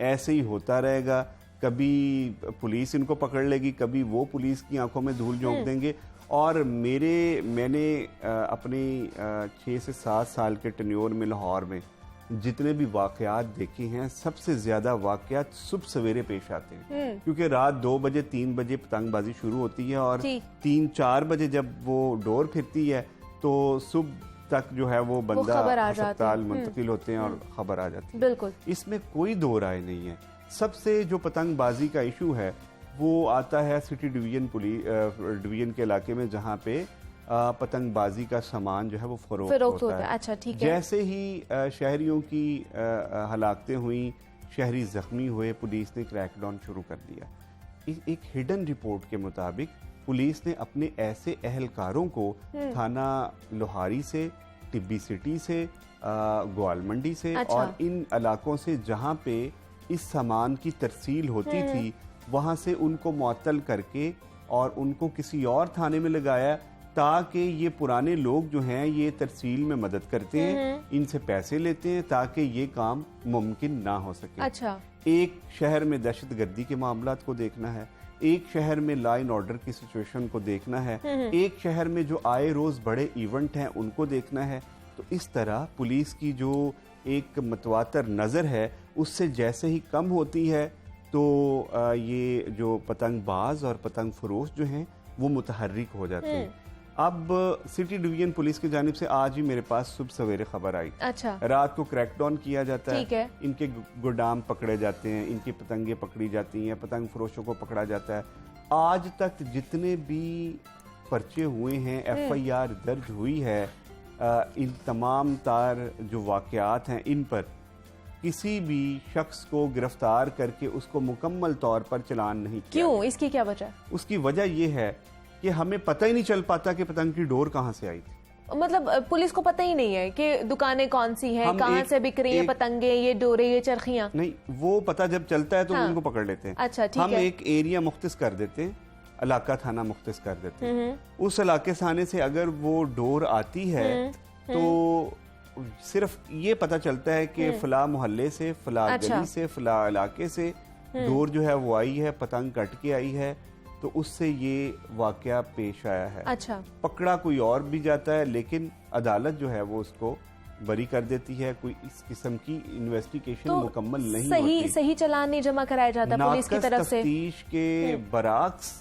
ऐसे ही होता रहेगा। कभी पुलिस इनको पकड़ लेगी, कभी वो पुलिस की आंखों में धूल झोंक देंगे। और मैंने अपनी 6 से 7 साल के टेन्योर में लाहौर में जितने भी वाकयात देखे हैं, सबसे ज्यादा वाकयात सुबह सवेरे पेश आते हैं, क्योंकि रात 2 बजे 3 बजे पतंगबाजी शुरू होती है और 3-4 बजे जब वो डोर फिरती है तो सुबह तक जो है वो बंदा अस्पताल मुंतकिल होते हैं और खबर आ जाती है। बिल्कुल, इसमें कोई दो राय नहीं है। सबसे जो पतंगबाजी का इशू है वो आता है सिटी डिवीजन के इलाके में, जहाँ पे पतंगबाजी का सामान जो है वो फरोख्त होता है। अच्छा, ठीक है। जैसे ही शहरियों की हलाकतें हुई, शहरी जख्मी हुए, पुलिस ने क्रैकडाउन शुरू कर दिया। एक हिडन रिपोर्ट के मुताबिक पुलिस ने अपने ऐसे अहलकारों को थाना लोहारी से, टिब्बी सिटी से, ग्वालमंडी से और इन इलाकों से जहाँ पे इस सामान की तरसील होती थी, वहां से उनको मुअत्तल करके और उनको किसी और थाने में लगाया, ताकि ये पुराने लोग जो हैं ये तरसील में मदद करते हैं, इनसे पैसे लेते हैं ताकि ये काम मुमकिन ना हो सके। अच्छा, एक शहर में दहशतगर्दी के मामलात को देखना है, एक शहर में लॉ एंड ऑर्डर की सिचुएशन को देखना है, एक शहर में जो आए रोज बड़े इवेंट हैं उनको देखना है। तो इस तरह पुलिस की जो एक मतवातर नजर है उससे जैसे ही कम होती है तो ये जो पतंगबाज और पतंग फरोश जो हैं वो मुतहर्रिक हो जाते हैं। अब सिटी डिवीजन पुलिस की जानिब से आज ही मेरे पास सुबह सवेरे खबर आई। अच्छा, रात को क्रैकडाउन किया जाता है, इनके गोदाम पकड़े जाते हैं, इनकी पतंगे पकड़ी जाती हैं, पतंग फरोशों को पकड़ा जाता है। आज तक जितने भी पर्चे हुए हैं, FIR दर्ज हुई है, इन तमाम तार जो वाकयात हैं इन पर किसी भी शख्स को गिरफ्तार करके उसको मुकम्मल तौर पर चलान नहीं किया। क्यों? इसकी क्या वजह? उसकी वजह यह है कि हमें पता ही नहीं चल पाता कि पतंग की डोर कहाँ से आई थी। मतलब पुलिस को पता ही नहीं है कि दुकानें कौन सी हैं, कहाँ से बिक रही हैं पतंगे, ये डोरे, ये चरखियाँ? नहीं, वो पता जब चलता है तो उनको पकड़ लेते हैं। अच्छा, ठीक हम है। एक एरिया मुख्तिस कर देते हैं, इलाका थाना मुख्तिस कर देते हैं। उस इलाके थाने से अगर वो डोर आती है तो सिर्फ ये पता चलता है कि फला मोहल्ले से, फला गली से, फला इलाके से डोर जो है वो आई है, पतंग कट के आई है, तो उससे ये वाकया पेश आया है। अच्छा, पकड़ा कोई और भी जाता है लेकिन अदालत जो है वो उसको बरी कर देती है। कोई इस किस्म की इन्वेस्टिगेशन मुकम्मल नहीं होती। सही चालान नहीं जमा कराया जाता पुलिस की तरफ से। तफ्तीश के बराक्स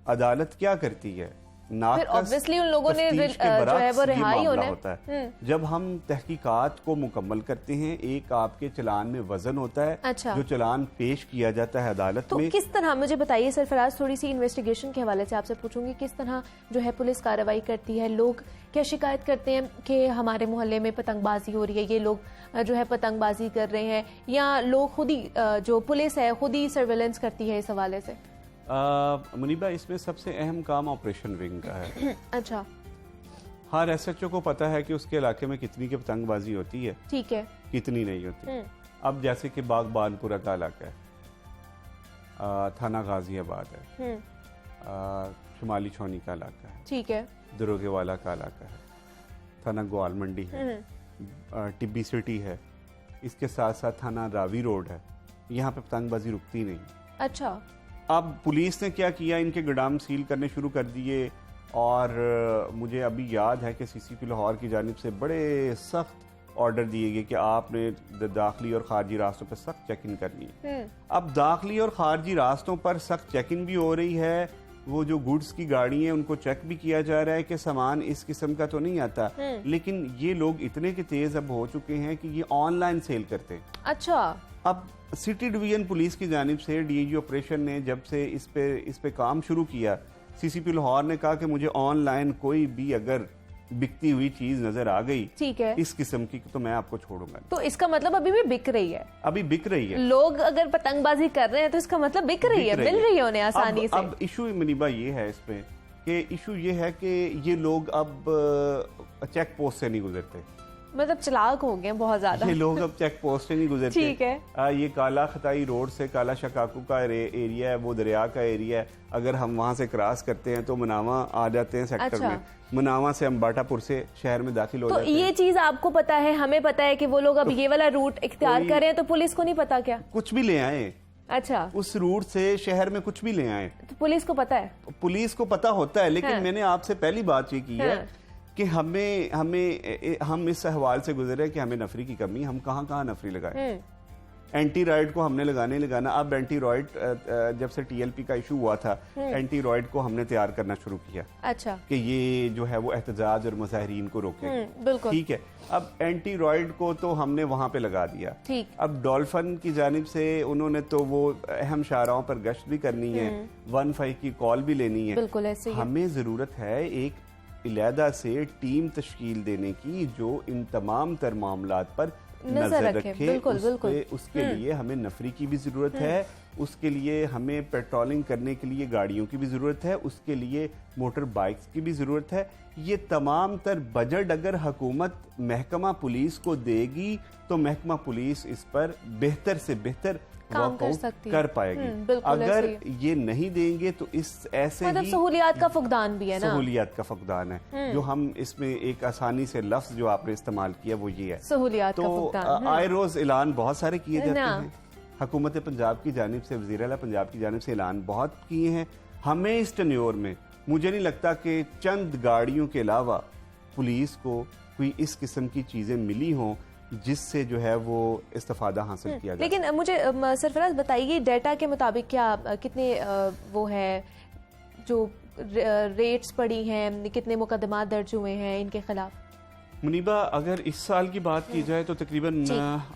अदालत क्या करती है, नाक फिर का obviously उन लोगों ने तफ्तीश के जो है बरअक्स वो ये रिहाई मामला होना होता है। जब हम तहकीकात को मुकम्मल करते हैं, एक आपके चलान में वजन होता है, अच्छा। जो चलान पेश किया जाता है अदालत तो में। किस तरह, मुझे बताइए सरफराज, थोड़ी सी इन्वेस्टिगेशन के हवाले से आपसे पूछूंगी, किस तरह जो है पुलिस कार्रवाई करती है? लोग क्या शिकायत करते हैं कि हमारे मोहल्ले में पतंगबाजी हो रही है, ये लोग जो है पतंगबाजी कर रहे हैं, या लोग खुद ही जो पुलिस है खुद ही सर्वेलेंस करती है इस हवाले से? मुनीबा, इसमें सबसे अहम काम ऑपरेशन विंग का है। अच्छा, हर SHO को पता है कि उसके इलाके में कितनी की पतंगबाजी होती है, ठीक है। कितनी नहीं होती। अब जैसे कि बागबानपुरा का इलाका है, थाना गाजियाबाद है, शुमाली छौनी का इलाका है, ठीक है, दरोगे वाला का इलाका है, थाना ग्वाल मंडी है, टिब्बी सिटी है, इसके साथ साथ थाना रावी रोड है। यहाँ पे पतंगबाजी रुकती नहीं। अच्छा, अब पुलिस ने क्या किया, इनके गोदाम सील करने शुरू कर दिए, और मुझे अभी याद है कि CCP लाहौर की जानिब से बड़े सख्त ऑर्डर दिए गए कि आपने दाखिली और खारजी रास्तों पर सख्त चेकिंग करनी है। अब दाखिली और खारजी रास्तों पर सख्त चेकिंग भी हो रही है, वो जो गुड्स की गाड़ी है उनको चेक भी किया जा रहा है कि सामान इस किस्म का तो नहीं आता, लेकिन ये लोग इतने के तेज अब हो चुके हैं कि ये ऑनलाइन सेल करते हैं। अच्छा, अब सिटी डिवीजन पुलिस की जानिब से DIG ऑपरेशन ने जब से इस पे काम शुरू किया, CCP लाहौर ने कहा कि मुझे ऑनलाइन कोई भी अगर बिकती हुई चीज नजर आ गई, ठीक है, इस किस्म की, तो मैं आपको छोड़ूंगा। तो इसका मतलब अभी भी बिक रही है? अभी बिक रही है। लोग अगर पतंगबाजी कर रहे हैं तो इसका मतलब बिक रही है, मिल रही है उन्हें आसानी से। अब इशू मुनीबा ये है इसमें कि इशू ये है कि ये लोग अब चेक पोस्ट से नहीं गुजरते, मतलब चलाक हो गए बहुत ज्यादा। ये लोग अब चेक पोस्ट से नहीं गुजरते। ठीक है। ये काला खताई रोड से काला शकाकू का एरिया है, वो दरिया का एरिया है, अगर हम वहाँ से क्रॉस करते हैं तो मनावा आ जाते हैं सेक्टर अच्छा। में, मनावा से हम बाटापुर से शहर में दाखिल हो तो जाते हैं। ये चीज आपको पता है, हमें पता है कि वो लोग अब ये वाला रूट इख्तियार कर रहे हैं, तो पुलिस को नहीं पता क्या? कुछ भी ले आए, अच्छा, उस रूट से शहर में कुछ भी ले आए, तो पुलिस को पता है? पुलिस को पता होता है, लेकिन हाँ। मैंने आपसे पहली बात ये की है कि हम इस हवाले से गुजरे हैं कि हमें नफरी की कमी, हम कहाँ नफरी लगाए। एंटी रॉयड को हमने लगाना, अब एंटी रॉयड जब से TLP का इशू हुआ था, एंटी रॉयड को हमने तैयार करना शुरू किया। अच्छा, कि ये जो है वो एहतजाज और मुजाहिरीन को रोके। बिल्कुल ठीक है, अब एंटी रॉयड को तो हमने वहां पे लगा दिया। ठीक। अब डॉल्फिन की जानिब से उन्होंने तो वो अहम शाहराहों पर गश्त भी करनी है, 15 की कॉल भी लेनी है। बिल्कुल ऐसे ही है। हमें जरूरत है एक इलादा से टीम तश्कील देने की जो इन तमाम तर मामलात पर नजर रखे। बिल्कुल, बिल्कुल। उसके लिए हमें नफरी की भी जरूरत है, उसके लिए हमें पेट्रोलिंग करने के लिए गाड़ियों की भी जरूरत है, उसके लिए मोटर बाइक्स की भी जरूरत है। ये तमाम तर बजट अगर हुकूमत महकमा पुलिस को देगी तो महकमा पुलिस इस पर बेहतर से बेहतर काम कर वर्कआउट सकती कर पाएगी। बिल्कुल अगर ऐसे ये नहीं देंगे तो इस ऐसे मतलब ही सहूलियात का फुकदान भी है ना? सहूलियात का फुकदान है, जो हम इसमें एक आसानी से लफ्ज जो आपने इस्तेमाल किया वो ये है सहूलियात का तो फुकदान। आए रोज ऐलान बहुत सारे किए जाते ना। हैं, हुकूमत पंजाब की जानिब से, वज़ीर आला पंजाब की जानिब से ऐलान बहुत किए हैं। हमें इस टेन्योर में मुझे नहीं लगता कि चंद गाड़ियों के अलावा पुलिस को कोई इस किस्म की चीजें मिली हों जिससे जो है वो इस्तेफादा हासिल किया जाए। लेकिन मुझे सरफराज बताइए, डाटा के मुताबिक क्या कितने वो है जो रेट्स पड़ी हैं, कितने मुकदमात दर्ज हुए हैं इनके खिलाफ? मुनीबा, अगर इस साल की बात की जाए तो तकरीबन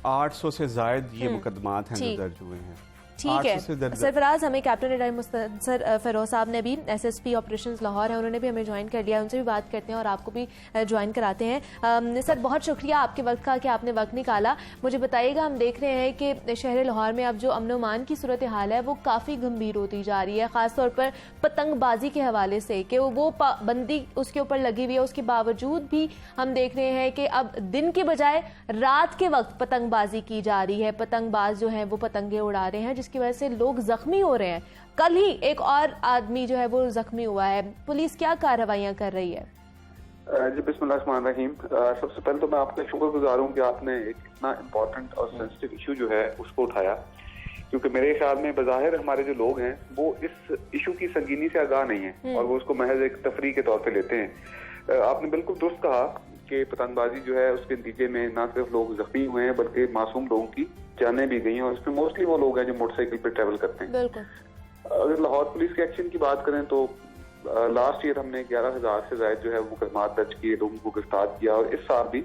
800 से जायद ये मुकदमात हैं जो दर्ज हुए हैं। ठीक है सरफराज, हमें कैप्टन रिटायर्ड मुस्तनसर फिरोज साहब ने भी, SSP ऑपरेशंस लाहौर है, उन्होंने भी हमें ज्वाइन कर लिया, उनसे भी बात करते हैं और आपको भी ज्वाइन कराते हैं। सर बहुत शुक्रिया आपके वक्त का कि आपने वक्त निकाला। मुझे बताइएगा, हम देख रहे हैं कि शहर लाहौर में अब जो अमन अमान की सूरत हाल है वो काफ़ी गंभीर होती जा रही है, ख़ासतौर पर पतंगबाजी के हवाले से कि वो पाबंदी उसके ऊपर लगी हुई है, उसके बावजूद भी हम देख रहे हैं कि अब दिन के बजाय रात के वक्त पतंगबाजी की जा रही है, पतंगबाज जो है वो पतंगे उड़ा रहे हैं, जिसकी वजह से लोग जख्मी हो रहे हैं। कल ही एक और आदमी जो है वो जख्मी हुआ है। पुलिस क्या कार्रवाइयां कर रही है? जी बिस्मिल्लाहिर्रहमानिर्रहीम। सबसे पहले तो मैं आपका शुक्रगुजार हूँ कि आपने एक इतना इम्पोर्टेंट और सेंसिटिव इशू जो है उसको उठाया, क्योंकि मेरे ख्याल में बज़ाहिर हमारे जो लोग हैं वो इस इशू की संगीनी से आगाह नहीं है और वो उसको महज एक तफरी के तौर पे लेते हैं। आपने बिल्कुल दुरुस्त कहा कि पतंगबाजी जो है उसके नतीजे में न सिर्फ लोग जख्मी हुए हैं बल्कि मासूम लोगों की जानें भी गई हैं, और इसमें मोस्टली वो लोग हैं जो मोटरसाइकिल पे ट्रेवल करते हैं। बिल्कुल। अगर लाहौर पुलिस के एक्शन की बात करें तो लास्ट ईयर हमने 11,000 से ज्यादा जो है मुकदमात दर्ज किए, लोगों को गिरफ्तार किया, और इस साल भी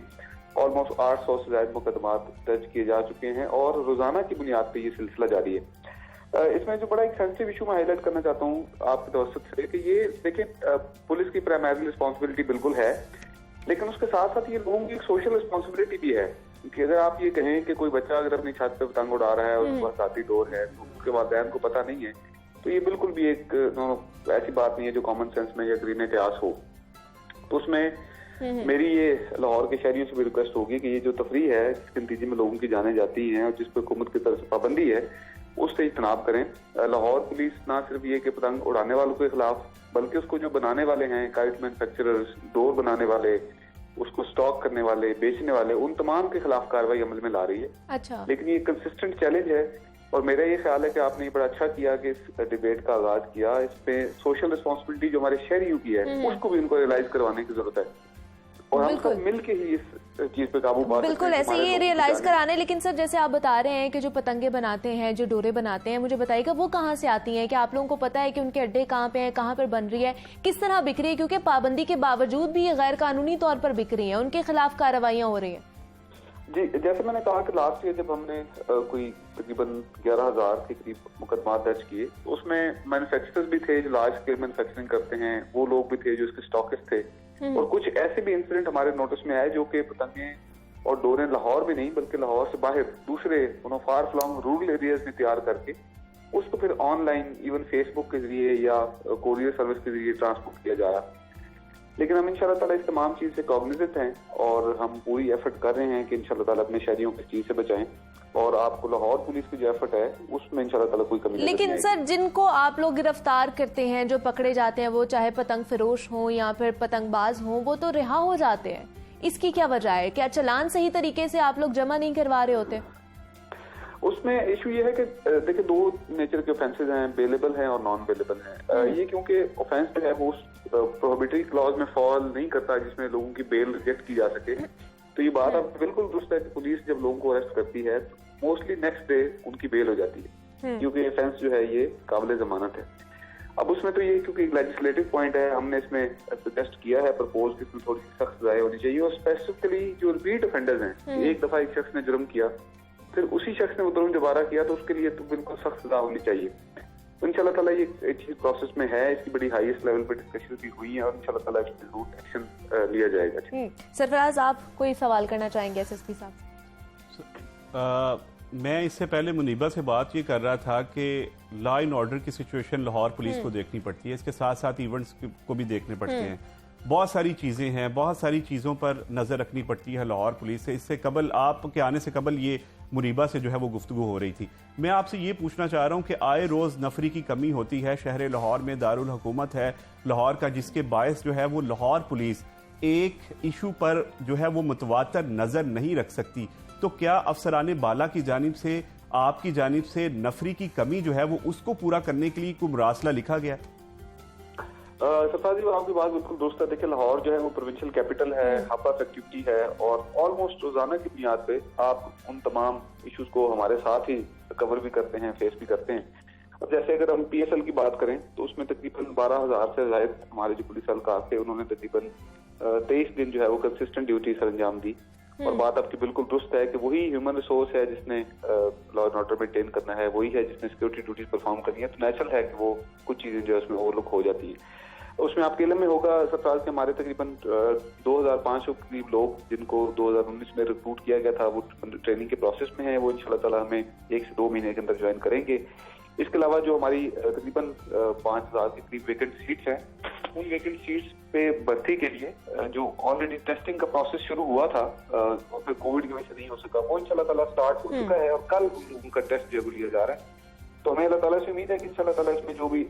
ऑलमोस्ट 800 से ज्यादा मुकदमात दर्ज किए जा चुके हैं और रोजाना की बुनियाद पे ये सिलसिला जारी है। इसमें जो बड़ा एक सेंसिटिव इशू मैं हाईलाइट करना चाहता हूँ आपके तवज्जुह से कि ये देखें, पुलिस की प्राइमरी रिस्पॉन्सिबिलिटी बिल्कुल है, लेकिन उसके साथ साथ ये लोगों की एक सोशल रिस्पॉन्सिबिलिटी भी है कि अगर आप ये कहें कि कोई बच्चा अगर अपनी छत पे पतंग उड़ा रहा है और उसके पास साथी डोर है तो उसके वालिदैन को पता नहीं है, तो ये बिल्कुल भी एक ऐसी बात नहीं है जो कॉमन सेंस में या करीने कयास हो। तो उसमें मेरी ये लाहौर के शहरियों से भी रिक्वेस्ट होगी कि ये जो तफरीह है जिसके नतीजे में लोगों की जाने जाती हैं और जिस पर हुकूमत की तरफ से पाबंदी है, उससे इज्तनाब करें। लाहौर पुलिस ना सिर्फ ये कि पतंग उड़ाने वालों के खिलाफ, बल्कि उसको जो बनाने वाले हैं, काइट मैन्युफैक्चरर्स, डोर बनाने वाले, उसको स्टॉक करने वाले, बेचने वाले, उन तमाम के खिलाफ कार्रवाई अमल में ला रही है। अच्छा। लेकिन ये कंसिस्टेंट चैलेंज है और मेरा ये ख्याल है कि आपने ये बड़ा अच्छा किया कि इस डिबेट का आगाज किया। इस पे सोशल रिस्पॉन्सिबिलिटी जो हमारे शहरियों की है उसको भी उनको रियलाइज करवाने की जरूरत है और हम सब मिल के ही इस चीज पे काबू पा सकते हैं। बिल्कुल ऐसे ही रियलाइज कराने। लेकिन सर, जैसे आप बता रहे हैं कि जो पतंगे बनाते हैं, जो डोरे बनाते हैं, मुझे बताइएगा वो कहाँ से आती हैं? क्या आप लोगों को पता है कि उनके अड्डे कहाँ पे हैं, कहाँ पर बन रही है, किस तरह बिक रही है? क्योंकि पाबंदी के बावजूद भी ये गैर कानूनी तौर पर बिक रही है, उनके खिलाफ कार्रवाइयाँ हो रही है। जी, जैसे मैंने कहा कि लास्ट ईयर जब हमने कोई तकरीबन 11,000 के करीब मुकदमा दर्ज किए, उसमें मैन्युफैक्चरर्स भी थे जो लार्ज स्केल मैन्युफैक्चरिंग करते हैं, वो लोग भी थे जो इसके स्टॉकिस्ट थे, और कुछ ऐसे भी इंसिडेंट हमारे नोटिस में आए जो कि पतंगे और डोरें लाहौर में नहीं बल्कि लाहौर से बाहर दूसरे फार फ्लॉन्ग रूरल एरियाज में तैयार करके उसको फिर ऑनलाइन इवन फेसबुक के जरिए या कोरियर सर्विस के जरिए ट्रांसपोर्ट किया जा रहा। लेकिन हम इंशाल्लाह ताला इस तमाम चीज से कॉग्निजेंट हैं और हम पूरी एफर्ट कर रहे हैं कि इंशाल्लाह ताला अपने शहरियों को इस चीज से बचाएं, और आपको लाहौर पुलिस की जो एफर्ट है उसमें इंशाल्लाह ताला कोई कमी नहीं। लेकिन सर, जिनको आप लोग गिरफ्तार करते हैं, जो पकड़े जाते हैं, वो चाहे पतंग फिरोश हो या फिर पतंगबाज हो, वो तो रिहा हो जाते हैं। इसकी क्या वजह है? क्या चालान सही तरीके से आप लोग जमा नहीं करवा रहे होते? उसमें इशू ये है कि देखिए, दो नेचर के ऑफेंसेस हैं, बेलेबल हैं और नॉन बेलेबल हैं। ये क्योंकि ऑफेंस जो है वो प्रोहिबिटरी क्लॉज में फॉल नहीं करता जिसमें लोगों की बेल रिजेक्ट की जा सके, तो ये बात आप बिल्कुल दुरुस्त है कि पुलिस जब लोगों को अरेस्ट करती है तो मोस्टली नेक्स्ट डे उनकी बेल हो जाती है, क्योंकि ऑफेंस जो है ये काबिल जमानत है। अब उसमें तो ये क्योंकि लेजिस्लेटिव पॉइंट है, हमने इसमें सजेस्ट किया है, प्रपोज कि इसमें थोड़ी सख्त सजाएं होनी चाहिए, और स्पेसिफिकली जो रिपीट ऑफेंडर्स हैं, एक दफा एक शख्स ने जुर्म किया फिर उसी शख्स ने वो जुर्म दोबारा किया तो उसके लिए तो बिल्कुल सख्त सजा होनी चाहिए। तो इंशाल्लाह ताला ये चीज प्रोसेस में है, इसकी बड़ी हाईएस्ट लेवल पे डिस्कशन भी हुई है और इंशाल्लाह ताला इस पे जरूर एक्शन लिया जाएगा। सरफराज, आप कोई सवाल करना चाहेंगे एसएसपी साहब? मैं इससे पहले मुनीबा से बात ये कर रहा था कि लॉ एंड ऑर्डर की सिचुएशन लाहौर पुलिस को देखनी पड़ती है, इसके साथ साथ इवेंट्स को भी देखने पड़ते हैं, बहुत सारी चीज़ें हैं, बहुत सारी चीज़ों पर नज़र रखनी पड़ती है लाहौर पुलिस से। इससे कबल, आपके आने से कबल ये मुनीबा से जो है वो गुफ्तगू हो रही थी। मैं आपसे ये पूछना चाह रहा हूँ कि आए रोज़ नफरी की कमी होती है, शहर लाहौर में दारुल हुकूमत है लाहौर का, जिसके बायस जो है वो लाहौर पुलिस एक इशू पर जो है वो मुतवातर नज़र नहीं रख सकती। तो क्या अफसरान बाला की जानिब से, आपकी जानिब से नफरी की कमी जो है वो उसको पूरा करने के लिए कोई मुरासला लिखा गया? सरफराज जी, आपकी बात बिल्कुल दुरुस्त है। देखिए, लाहौर जो है वो प्रोविंशियल कैपिटल है, हब ऑफ एक्टिविटी है, और ऑलमोस्ट रोजाना की बुनियाद पे आप उन तमाम इश्यूज को हमारे साथ ही कवर भी करते हैं, फेस भी करते हैं। अब जैसे अगर हम PSL की बात करें तो उसमें तकरीबन 12,000 से ज्यादा हमारे जो पुलिस एहलकार थे, उन्होंने तकरीबन 23 दिन जो है वो कंसिस्टेंट ड्यूटी सर अंजाम दी। और बात आपकी बिल्कुल दुरुस्त है कि वही ह्यूमन रिसोर्स है जिसने लॉ एंड ऑर्डर मेंटेन करना है, वही है जिसने सिक्योरिटी ड्यूटीज परफॉर्म करनी है, तो नेचुरल है कि वो कुछ चीजें जो है उसमें ओवरलुक हो जाती है। उसमें आपके इल्म में होगा सरकार के हमारे तकरीबन 2,500 के करीब लोग जिनको 2019 में रिक्रूट किया गया था, वो ट्रेनिंग के प्रोसेस में है, वो इंशाल्लाह ताला हमें 1 से 2 महीने के अंदर ज्वाइन करेंगे। इसके अलावा जो हमारी तकरीबन 5,000 के करीब वैकेंट सीट्स हैं, उन वैकेंट सीट्स पे भर्ती के लिए जो ऑलरेडी टेस्टिंग का प्रोसेस शुरू हुआ था और फिर कोविड की वजह से नहीं हो सका, वो इंशाल्लाह ताला स्टार्ट हो चुका है और कल उनका टेस्ट जो लिया जा रहा है। तो हमें अल्लाह ताला से उम्मीद है कि इंशाल्लाह ताला इसमें जो भी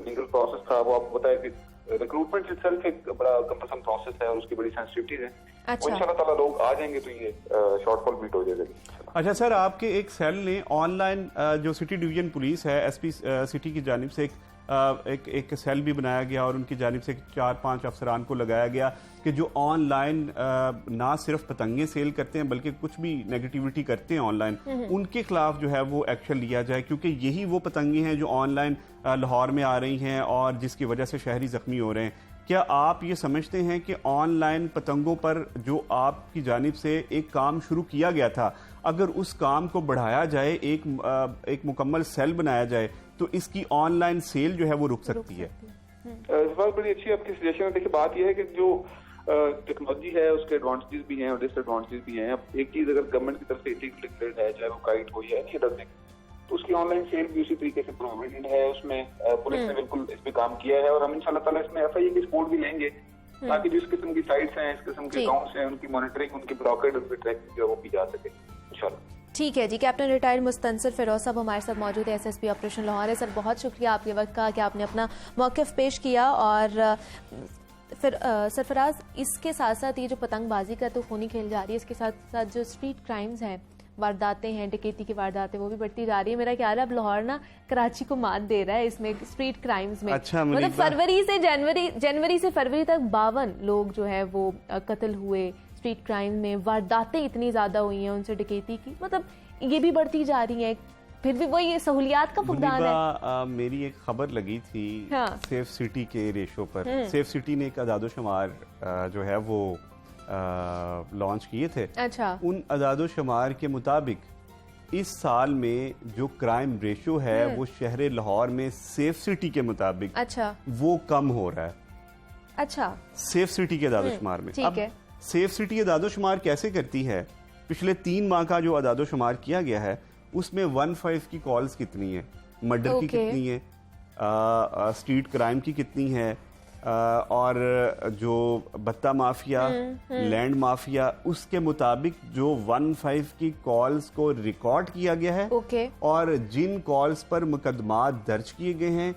लीगल प्रोसेस था, वो आपको बताया कि रिक्रूटमेंट इटसेल्फ एक बड़ा कम्पलसन प्रोसेस है और उसकी बड़ी सेंसिटिविटीज है। अच्छा। इंशाल्लाह ताला लोग आ जाएंगे तो ये शॉर्टफॉल मीट हो जाएगा। अच्छा सर, आपके एक सेल ने ऑनलाइन जो सिटी डिवीजन पुलिस है एसपी सिटी की जानिब से एक सेल भी बनाया गया और उनकी जानिब से 4-5 अफसरान को लगाया गया कि जो ऑनलाइन ना सिर्फ पतंगे सेल करते हैं बल्कि कुछ भी नेगेटिविटी करते हैं ऑनलाइन, उनके खिलाफ जो है वो एक्शन लिया जाए, क्योंकि यही वो पतंगे हैं जो ऑनलाइन लाहौर में आ रही हैं और जिसकी वजह से शहरी जख्मी हो रहे हैं। क्या आप ये समझते हैं कि ऑनलाइन पतंगों पर जो आपकी जानिब से एक काम शुरू किया गया था, अगर उस काम को बढ़ाया जाए, एक मुकम्मल सेल बनाया जाए, तो इसकी ऑनलाइन सेल जो है वो रुक सकती है? इस बात बड़ी अच्छी आपकी सजेशन है। देखिए बात यह है कि जो टेक्नोलॉजी है उसके एडवांटेजेस भी हैं और डिसएडवांटेजेस भी हैं। अब एक चीज अगर गवर्नमेंट की तरफ से डिक्लेयर्ड है, चाहे वो काइट हो या एनी अदर थिंग, तो उसकी ऑनलाइन सेल भी उसी तरीके से प्रोविडेड है। उसमें पुलिस ने बिल्कुल इस पे काम किया है और हम इंशाल्लाह ताला इसमें एफआईए की सपोर्ट भी लेंगे ताकि जिस किस्म की साइट्स हैं, इस किस्म के अकाउंट्स हैं, उनकी मॉनिटरिंग, उनकी ब्लॉकेड, उनकी ट्रैकिंग जो वो की जा सके इंशाल्लाह। ठीक है जी। कैप्टन रिटायर्ड मुस्तनसिर फिरोज साहब हमारे साथ मौजूद है, एसएसपी ऑपरेशन लाहौर है। सर बहुत शुक्रिया आपके वक्त का कि आपने अपना मौक़िफ़ पेश किया। और फिर सरफराज, इसके साथ साथ ये जो पतंगबाजी का तो खूनी खेल जा रही है, इसके साथ साथ जो स्ट्रीट क्राइम्स हैं, वारदातें हैं, डकैती की वारदातें, वो भी बढ़ती जा रही है। मेरा ख्याल है अब लाहौर ना कराची को मात दे रहा है इसमें स्ट्रीट क्राइम्स में। अच्छा, मतलब जनवरी से फरवरी तक 52 लोग जो है वो कत्ल हुए स्ट्रीट क्राइम में। वारदातें इतनी ज्यादा हुई हैं उनसे, डकैती की, मतलब ये भी बढ़ती जा रही है। फिर भी वही सहूलियात का फुकदान है। मेरी एक खबर लगी थी हाँ। सेफ सिटी के रेशो पर। सेफ सिटी ने एक अदादोशुमार जो है वो लॉन्च किए थे। अच्छा। उन अदादोशुमार के मुताबिक इस साल में जो क्राइम रेशो है वो शहर लाहौर में सेफ सिटी के मुताबिक अच्छा वो कम हो रहा है। अच्छा, सेफ सिटी के अदादोशुमार में। ठीक है। सेफ सिटी अदादोशुमार कैसे करती है? पिछले 3 माह का जो अदादोशुमार किया गया है उसमें 15 की कॉल्स कितनी है, मर्डर की कितनी है, स्ट्रीट क्राइम की कितनी है, और जो बत्ता माफिया, लैंड माफिया, उसके मुताबिक जो 15 की कॉल्स को रिकॉर्ड किया गया है। ओके। और जिन कॉल्स पर मुकदमात दर्ज किए गए हैं,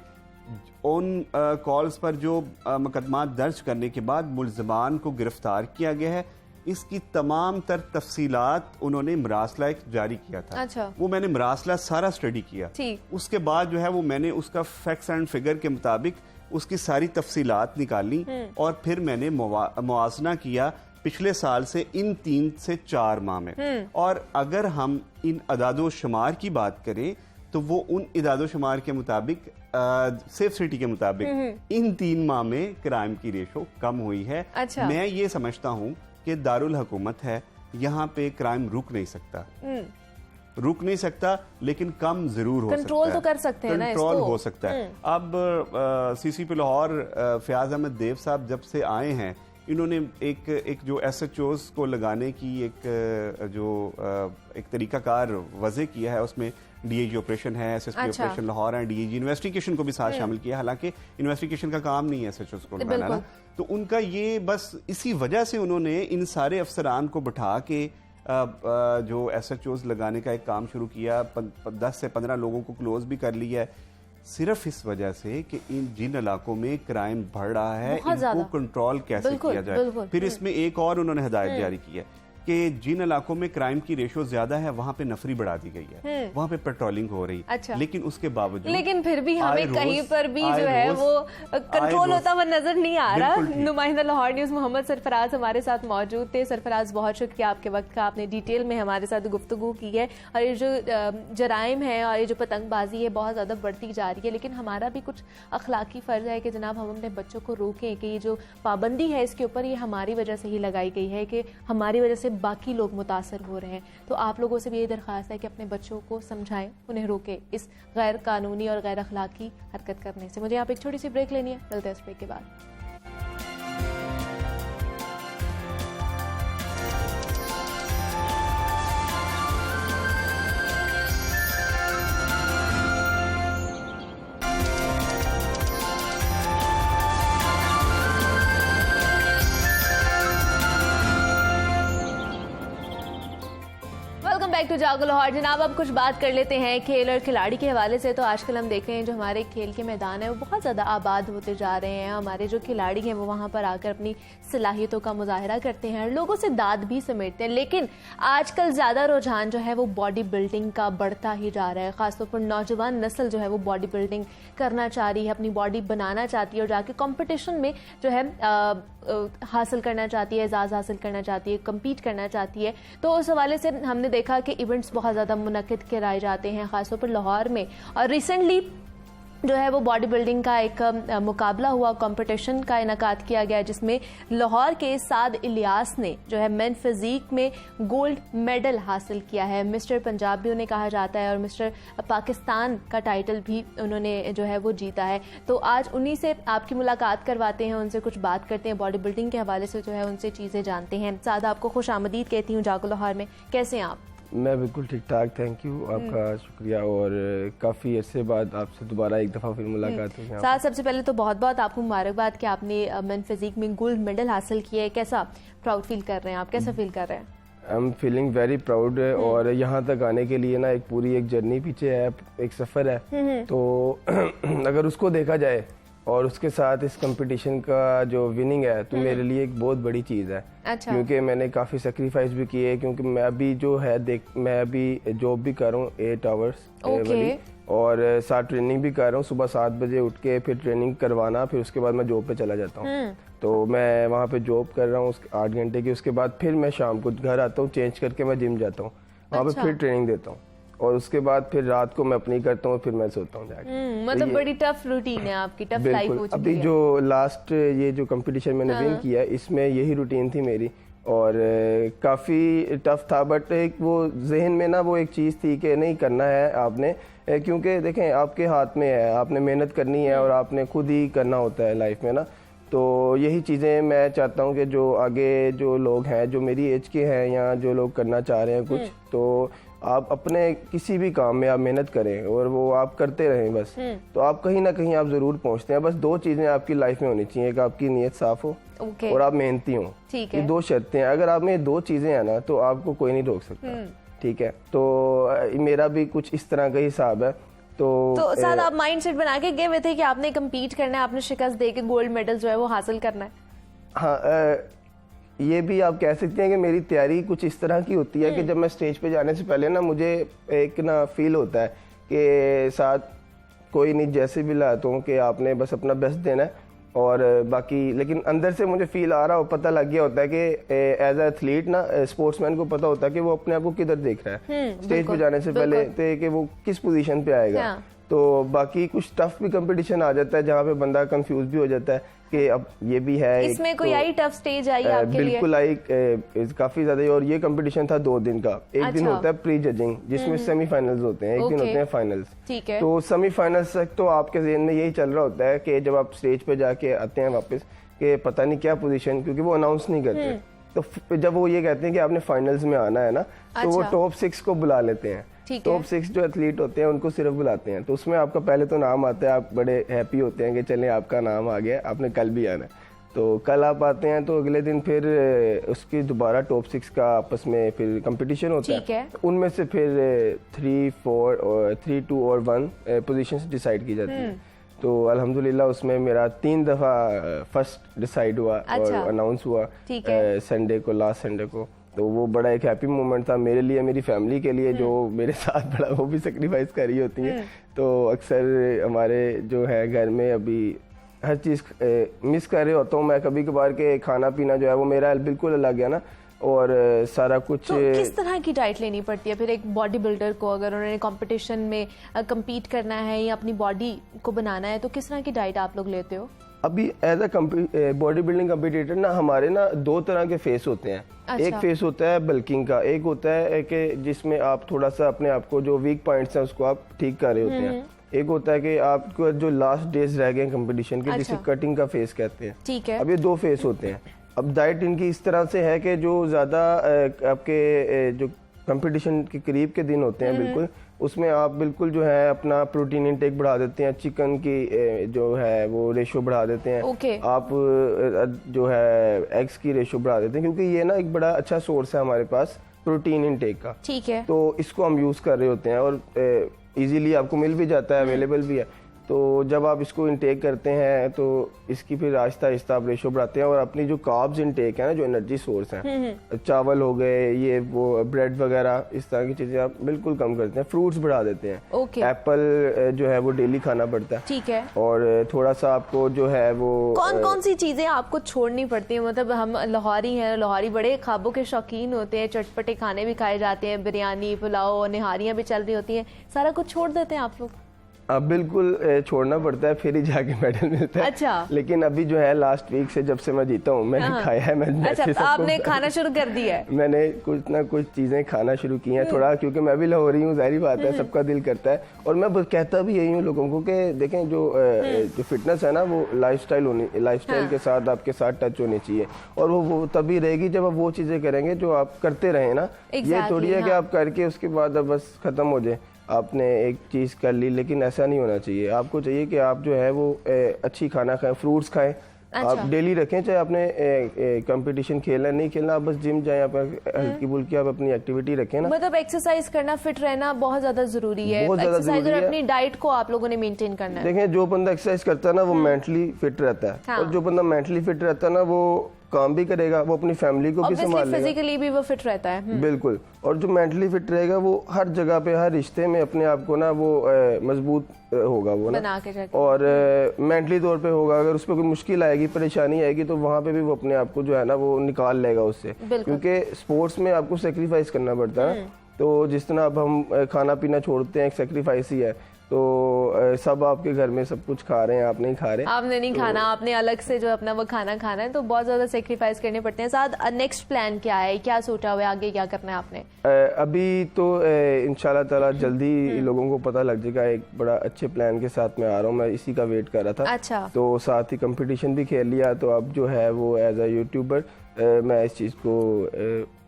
उन कॉल्स पर जो मुकदमात दर्ज करने के बाद मुल्ज़िमान को गिरफ्तार किया गया है, इसकी तमाम तर तफसीलात उन्होंने मरासला एक जारी किया था। अच्छा। वो मैंने मरासला सारा स्टडी किया। ठीक। उसके बाद जो है वो मैंने उसका फैक्ट्स एंड फिगर के मुताबिक उसकी सारी तफसीलात निकाली और फिर मैंने मुआजना किया पिछले साल से इन 3 से 4 माह में। और अगर हम इन अदादो शुमार की बात करें तो वो उन इदादो शुमार के मुताबिक सेफ सिटी के मुताबिक इन 3 माह में क्राइम की रेशो कम हुई है। अच्छा। मैं ये समझता हूँ कि दारुल हुकूमत है, यहाँ पे क्राइम रुक नहीं सकता, लेकिन कम जरूर हो सकता है। कंट्रोल तो कर सकते हैं ना इसको। कंट्रोल हो सकता है। अब सीसीपी लाहौर फयाज अहमद देव साहब जब से आए हैं, इन्होंने एक जो SHOs को लगाने की एक तरीकाकार वज़े किया है। उसमें DIG ऑपरेशन है, SSP ऑपरेशन लाहौर है, DIG इन्वेस्टिगेशन को भी साथ शामिल किया। हालांकि इन्वेस्टिगेशन का काम नहीं है SHOs को लगाना ना, तो उनका ये बस इसी वजह से उन्होंने इन सारे अफसरान को बिठा के जो SHOs लगाने का एक काम शुरू किया। 10 से 15 लोगों को क्लोज भी कर लिया है, सिर्फ इस वजह से कि जिन इलाकों में क्राइम बढ़ रहा है इनको कंट्रोल कैसे किया जाए। फिर इसमें एक और उन्होंने हिदायत जारी की है कि जिन इलाकों में क्राइम की रेशो ज्यादा है वहाँ पे नफरी बढ़ा दी गई है, वहाँ पे पेट्रोलिंग हो रही। अच्छा। लेकिन उसके बावजूद फिर भी हमें कहीं पर भी जो है वो कंट्रोल होता हुआ नजर नहीं आ रहा। नुमाइंदा लाहौर न्यूज मोहम्मद सरफराज हमारे साथ मौजूद थे। सरफराज, बहुत शुक्रिया आपके वक्त का, आपने डिटेल में हमारे साथ गुफ्तगू की है। और ये जो जराइम है और ये जो पतंगबाजी है बहुत ज्यादा बढ़ती जा रही है, लेकिन हमारा भी कुछ अखलाकी फर्ज है कि जनाब हम अपने बच्चों को रोकें कि ये जो पाबंदी है इसके ऊपर ये हमारी वजह से ही लगाई गई है कि हमारी वजह से बाकी लोग मुतासर हो रहे हैं। तो आप लोगों से भी ये दरख्वास्त है कि अपने बच्चों को समझाएं, उन्हें रोकें इस गैर कानूनी और गैर अखलाकी हरकत करने से। मुझे यहाँ पे एक छोटी सी ब्रेक लेनी है, मिलते हैं इस ब्रेक के बाद। बैक टू जागो लाहौर। जनाब, अब कुछ बात कर लेते हैं खेल और खिलाड़ी के हवाले से। तो आजकल हम देख रहे हैं जो हमारे खेल के मैदान है वो बहुत ज़्यादा आबाद होते जा रहे हैं। हमारे जो खिलाड़ी हैं वो वहाँ पर आकर अपनी सलाहियतों का मुजाहरा करते हैं, लोगों से दाद भी समेटते हैं। लेकिन आजकल ज़्यादा रुझान जो है वो बॉडी बिल्डिंग का बढ़ता ही जा रहा है। ख़ासतौर पर नौजवान नस्ल जो है वो बॉडी बिल्डिंग करना चाह रही है, अपनी बॉडी बनाना चाहती है और जाके कंपटीशन में जो है हासिल करना चाहती है, एजाज़ हासिल करना चाहती है, कम्पीट करना चाहती है। तो उस हवाले से हमने देखा कि इवेंट्स बहुत ज़्यादा मुनक्किद कराए जाते हैं, ख़ासतौर पर लाहौर में। और रिसेंटली जो है वो बॉडी बिल्डिंग का एक मुकाबला हुआ, कंपटीशन का इनकाद किया गया, जिसमें लाहौर के साद इलियास ने जो है मेन फिजिक में गोल्ड मेडल हासिल किया है। मिस्टर पंजाब भी उन्हें कहा जाता है और मिस्टर पाकिस्तान का टाइटल भी उन्होंने जो है वो जीता है। तो आज उन्हीं से आपकी मुलाकात करवाते हैं, उनसे कुछ बात करते हैं, बॉडी बिल्डिंग के हवाले से जो है उनसे चीज़ें जानते हैं। साद, आपको खुश आमदीद कहती हूँ जागो लाहौर में। कैसे हैं आप? मैं बिल्कुल ठीक ठाक, थैंक यू, आपका शुक्रिया। और काफ़ी अरसे बाद आपसे दोबारा एक दफ़ा फिर मुलाकात हुई। साथ सबसे पहले तो बहुत बहुत आपको मुबारकबाद कि आपने मेन फिजिक में गोल्ड मेडल हासिल किया है। कैसा प्राउड फील कर रहे हैं आप, कैसा फील कर रहे हैं? I am feeling very proud. और यहाँ तक आने के लिए ना एक पूरी एक जर्नी पीछे है, एक सफ़र है। तो अगर उसको देखा जाए और उसके साथ इस कंपटीशन का जो विनिंग है तो मेरे लिए एक बहुत बड़ी चीज़ है। अच्छा। क्योंकि मैंने काफ़ी सेक्रीफाइस भी किए, क्योंकि मैं अभी जो है मैं अभी जॉब भी कर रहा हूँ 8 आवर्स वाली, और साथ ट्रेनिंग भी कर रहा हूँ। सुबह 7 बजे उठ के फिर ट्रेनिंग करवाना, फिर उसके बाद मैं जॉब पे चला जाता हूँ। तो मैं वहाँ पे जॉब कर रहा हूँ 8 घंटे की। उसके बाद फिर मैं शाम को घर आता हूँ, चेंज करके मैं जिम जाता हूँ, वहाँ पे फिर ट्रेनिंग देता हूँ, और उसके बाद फिर रात को मैं अपनी करता हूँ, फिर मैं सोता हूँ जाके। मतलब बड़ी टफ रूटीन है आपकी, टफ लाइफ हो चुकी है। अभी जो लास्ट ये जो कंपटीशन मैंने विन किया इसमें यही रूटीन थी मेरी, और काफ़ी टफ था। बट एक वो जहन में ना वो एक चीज़ थी कि नहीं करना है आपने, क्योंकि देखें आपके हाथ में है, आपने मेहनत करनी है और आपने खुद ही करना होता है लाइफ में ना। तो यही चीज़ें मैं चाहता हूँ कि जो आगे जो लोग हैं जो मेरी एज के हैं या जो लोग करना चाह रहे हैं कुछ, तो आप अपने किसी भी काम में आप मेहनत करें और वो आप करते रहें बस, तो आप कहीं ना कहीं आप ज़रूर पहुँचते हैं। बस 2 चीज़ें आपकी लाइफ में होनी चाहिए, एक आपकी नीयत साफ़ हो और आप मेहनती हो। ठीक है, ये 2 शर्तें हैं। अगर आप में 2 चीज़ें हैं ना तो आपको कोई नहीं रोक सकता। ठीक है, तो मेरा भी कुछ इस तरह का हिसाब है। तो साथ आप माइंड सेट बना के गए हुए थे कि आपने कम्पीट करना है, आपने शिकस्त दे के गोल्ड मेडल जो है वो हासिल करना है? हाँ, ये भी आप कह सकते हैं कि मेरी तैयारी कुछ इस तरह की होती है कि जब मैं स्टेज पे जाने से पहले ना मुझे एक ना फील होता है कि साथ कोई नहीं, जैसे भी लाता हूँ कि आपने बस अपना बेस्ट देना है और बाकी, लेकिन अंदर से मुझे फील आ रहा हो, पता लग गया होता है कि एज ए एथलीट ना स्पोर्ट्समैन को पता होता है कि वो अपने आप को किधर देख रहा है स्टेज पे जाने से पहले, तो कि वो किस पोजीशन पे आएगा। तो बाकी कुछ टफ भी कंपटीशन आ जाता है जहाँ पे बंदा कंफ्यूज भी हो जाता है कि अब ये भी है। इसमें कोई आई टफ स्टेज आई आपके लिए? बिल्कुल आई, काफी ज्यादा। और ये कंपटीशन था 2 दिन का। एक दिन होता है प्री जजिंग जिसमें सेमीफाइनल्स होते हैं, एक दिन होते हैं फाइनल्स। ठीक है। तो सेमीफाइनल्स तक तो आपके ज़हन में यही चल रहा होता है कि जब आप स्टेज पे जाके आते हैं वापस कि पता नहीं क्या पोजीशन, क्योंकि वो अनाउंस नहीं करते। तो जब वो ये कहते हैं कि आपने फाइनल्स में आना है ना, तो वो टॉप 6 को बुला लेते हैं। टॉप 6 जो एथलीट होते हैं उनको सिर्फ बुलाते हैं। तो उसमें आपका पहले तो नाम आता है, आप बड़े हैप्पी होते हैं कि चलें आपका नाम आ गया, आपने कल भी आना है। तो कल आप आते हैं तो अगले दिन फिर उसकी दोबारा टॉप 6 का आपस में फिर कंपटीशन होता है। तो उनमें से फिर 3, 4 और 3, 2 और 1 पोजीशंस डिसाइड की जाती है। तो अल्हम्दुलिल्लाह उसमें मेरा 3 दफ़ा फर्स्ट डिसाइड हुआ और अनाउंस हुआ संडे को, लास्ट संडे को। तो वो बड़ा एक हैप्पी मोमेंट था मेरे लिए, मेरी फैमिली के लिए जो मेरे साथ बड़ा वो भी सेक्रीफाइस कर रही होती हैं। तो अक्सर हमारे जो है घर में अभी हर चीज़ मिस कर रहे होता हूँ मैं कभी कभार के, खाना पीना जो है वो मेरा बिल्कुल अलग है ना, और सारा कुछ। तो किस तरह की डाइट लेनी पड़ती है फिर एक बॉडी बिल्डर को, अगर उन्होंने कंपटीशन में कम्पीट करना है या अपनी बॉडी को बनाना है, तो किस तरह की डाइट आप लोग लेते हो? अभी as a bodybuilding competitor ना हमारे ना 2 तरह के फेस होते हैं। एक फेस होता है बल्किंग का, एक होता है कि जिसमें आप थोड़ा सा अपने आप को जो वीक पॉइंट्स हैं उसको आप ठीक कर रहे होते हैं। एक होता है कि आपको जो लास्ट डेज रह गए कंपटीशन के, जिसे कटिंग का फेस कहते हैं। ठीक है। अब ये 2 फेस होते हैं। अब डाइट इनकी इस तरह से है कि जो ज़्यादा आपके जो कंपटीशन के करीब के दिन होते हैं बिल्कुल, उसमें आप बिल्कुल जो है अपना प्रोटीन इंटेक बढ़ा देते हैं, चिकन की जो है वो रेशो बढ़ा देते हैं। आप जो है एग्स की रेशो बढ़ा देते हैं, क्योंकि ये ना एक बड़ा अच्छा सोर्स है हमारे पास प्रोटीन इनटेक का। ठीक है। तो इसको हम यूज़ कर रहे होते हैं और इजीली आपको मिल भी जाता है, अवेलेबल भी है। तो जब आप इसको इनटेक करते हैं तो इसकी फिर आहिस्ता आहिस्ता आप रेशो बढ़ाते हैं और अपनी जो कार्ब्स इनटेक है ना, जो एनर्जी सोर्स हैं, चावल हो गए, ये वो ब्रेड वगैरह, इस तरह की चीजें आप बिल्कुल कम करते हैं। फ्रूट्स बढ़ा देते हैं। ओके। एप्पल जो है वो डेली खाना पड़ता है। ठीक है। और थोड़ा सा आपको जो है वो कौन कौन सी चीजें आपको छोड़नी पड़ती हैं? मतलब हम लाहौरी हैं, लाहौरी बड़े खाबों के शौकीन होते हैं, चटपटे खाने भी खाए जाते हैं, बिरयानी, पुलाव, निहारियां भी चल रही होती हैं, सारा कुछ छोड़ देते हैं आप लोग? अब बिल्कुल छोड़ना पड़ता है, फिर ही जाके मेडल मिलता है। अच्छा। लेकिन अभी जो है लास्ट वीक से जब से मैं जीता हूँ, मैंने खाया है। अच्छा, तो आपने खाना शुरू कर दिया है? मैंने कुछ ना कुछ चीजें खाना शुरू की हैं थोड़ा, क्योंकि मैं भी लाहौरी हूँ, जाहिर बात है, सबका दिल करता है। और मैं बस कहता भी यही हूँ लोगों को कि देखें जो फिटनेस है ना, वो लाइफस्टाइल के साथ आपके साथ टच होनी चाहिए। और वो तभी रहेगी जब आप वो चीजें करेंगे जो आप करते रहे ना। ये थोड़ी है कि आप करके उसके बाद अब बस खत्म हो जाए, आपने एक चीज कर ली, लेकिन ऐसा नहीं होना चाहिए। आपको चाहिए कि आप जो है वो अच्छी खाना खाएं, फ्रूट्स खाएं। अच्छा। आप डेली रखें, चाहे आपने कंपटीशन खेलना नहीं खेलना, आप बस जिम जाएं, आप हल्की फुल्की आप अपनी एक्टिविटी रखें ना। मतलब एक्सरसाइज करना, फिट रहना बहुत ज्यादा जरूरी है। एक्सरसाइज और अपनी डाइट को आप लोगों ने मेंटेन करना है। देखें, जो बंदा एक्सरसाइज करता है ना, वो मेंटली फिट रहता है। हाँ। और जो बंदा मेंटली फिट रहता है ना, वो काम भी करेगा, वो अपनी फैमिली को भी संभालेगा, फिजिकली भी वो फिट रहता है। बिल्कुल। और जो मेंटली फिट रहेगा वो हर जगह पे, हर रिश्ते में अपने आप को ना वो मजबूत होगा वो ना, बना के और मेंटली तौर पे होगा। अगर उस पर कोई मुश्किल आएगी, परेशानी आएगी, तो वहाँ पे भी वो अपने आप को जो है ना वो निकाल लेगा उससे। क्योंकि स्पोर्ट्स में आपको सेक्रीफाइस करना पड़ता है। तो जिस तरह अब हम खाना पीना छोड़ते हैं, एक सेक्रीफाइस ही है। तो सब आपके घर में सब कुछ खा रहे हैं, आप नहीं खा रहे, आपने नहीं खाना, आपने अलग से जो अपना वो खाना खाना है, तो बहुत ज्यादा सेक्रीफाइस करने पड़ते हैं। साथ नेक्स्ट प्लान क्या है, क्या सोचा हुआ है, आगे क्या करना है आपने? अभी तो इंशाल्लाह ताला जल्दी लोगों को पता लग जाएगा। एक बड़ा अच्छे प्लान के साथ मैं आ रहा हूँ, मैं इसी का वेट कर रहा था। अच्छा। तो साथ ही कंपटीशन भी खेल लिया, तो अब जो है वो एज अ यूट्यूबर मैं इस चीज़ को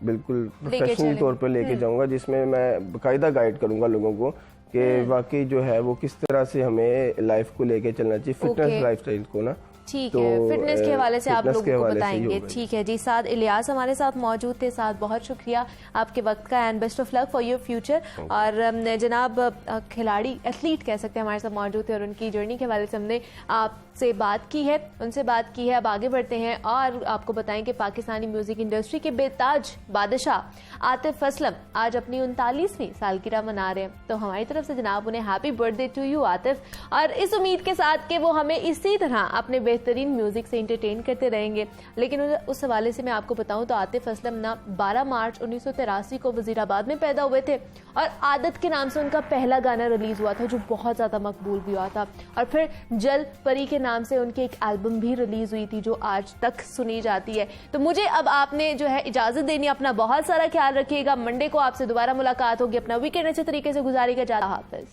बिल्कुल प्रोफेशनल तौर पर लेके जाऊंगा, जिसमें मैं बाकायदा गाइड करूंगा लोगों को कि वाकई जो है वो किस तरह से हमें लाइफ को लेके चलना चाहिए, फिटनेस लाइफस्टाइल को ना। ठीक है, फिटनेस के हवाले से आप लोगों को बताएंगे। ठीक है जी, साथ इलियास हमारे साथ मौजूद थे। साथ बहुत शुक्रिया आपके वक्त का, and best of luck for your future. और जनाब खिलाड़ी, एथलीट कह सकते हैं, हमारे साथ मौजूद थे और उनकी जर्नी के हवाले से हमने आपसे बात की है, उनसे बात की है। अब आगे बढ़ते हैं और आपको बताएं कि पाकिस्तानी म्यूजिक इंडस्ट्री के बेताज बादशाह आतिफ असलम आज अपनी 39वीं सालगिरह मना रहे हैं। तो हमारी तरफ से जनाब उन्हें happy birthday to you Atif, और इस उम्मीद के साथ कि वो हमें इसी तरह अपने बेहतरीन म्यूजिक से एंटरटेन करते रहेंगे। लेकिन उस हवाले से मैं आपको बताऊं तो आतिफ असलम ना 12 मार्च 1983 को वजीराबाद में पैदा हुए थे, और आदत के नाम से उनका पहला गाना रिलीज हुआ था जो बहुत ज्यादा मकबूल भी हुआ था। और फिर जल परी के नाम से उनकी एक एल्बम भी रिलीज हुई थी जो आज तक सुनी जाती है। तो मुझे अब आपने जो है इजाजत देनी, अपना बहुत सारा ख्याल रखिएगा। मंडे को आपसे दोबारा मुलाकात होगी, अपना वीकेंड अच्छे तरीके से गुजारिएगा। हाफिज।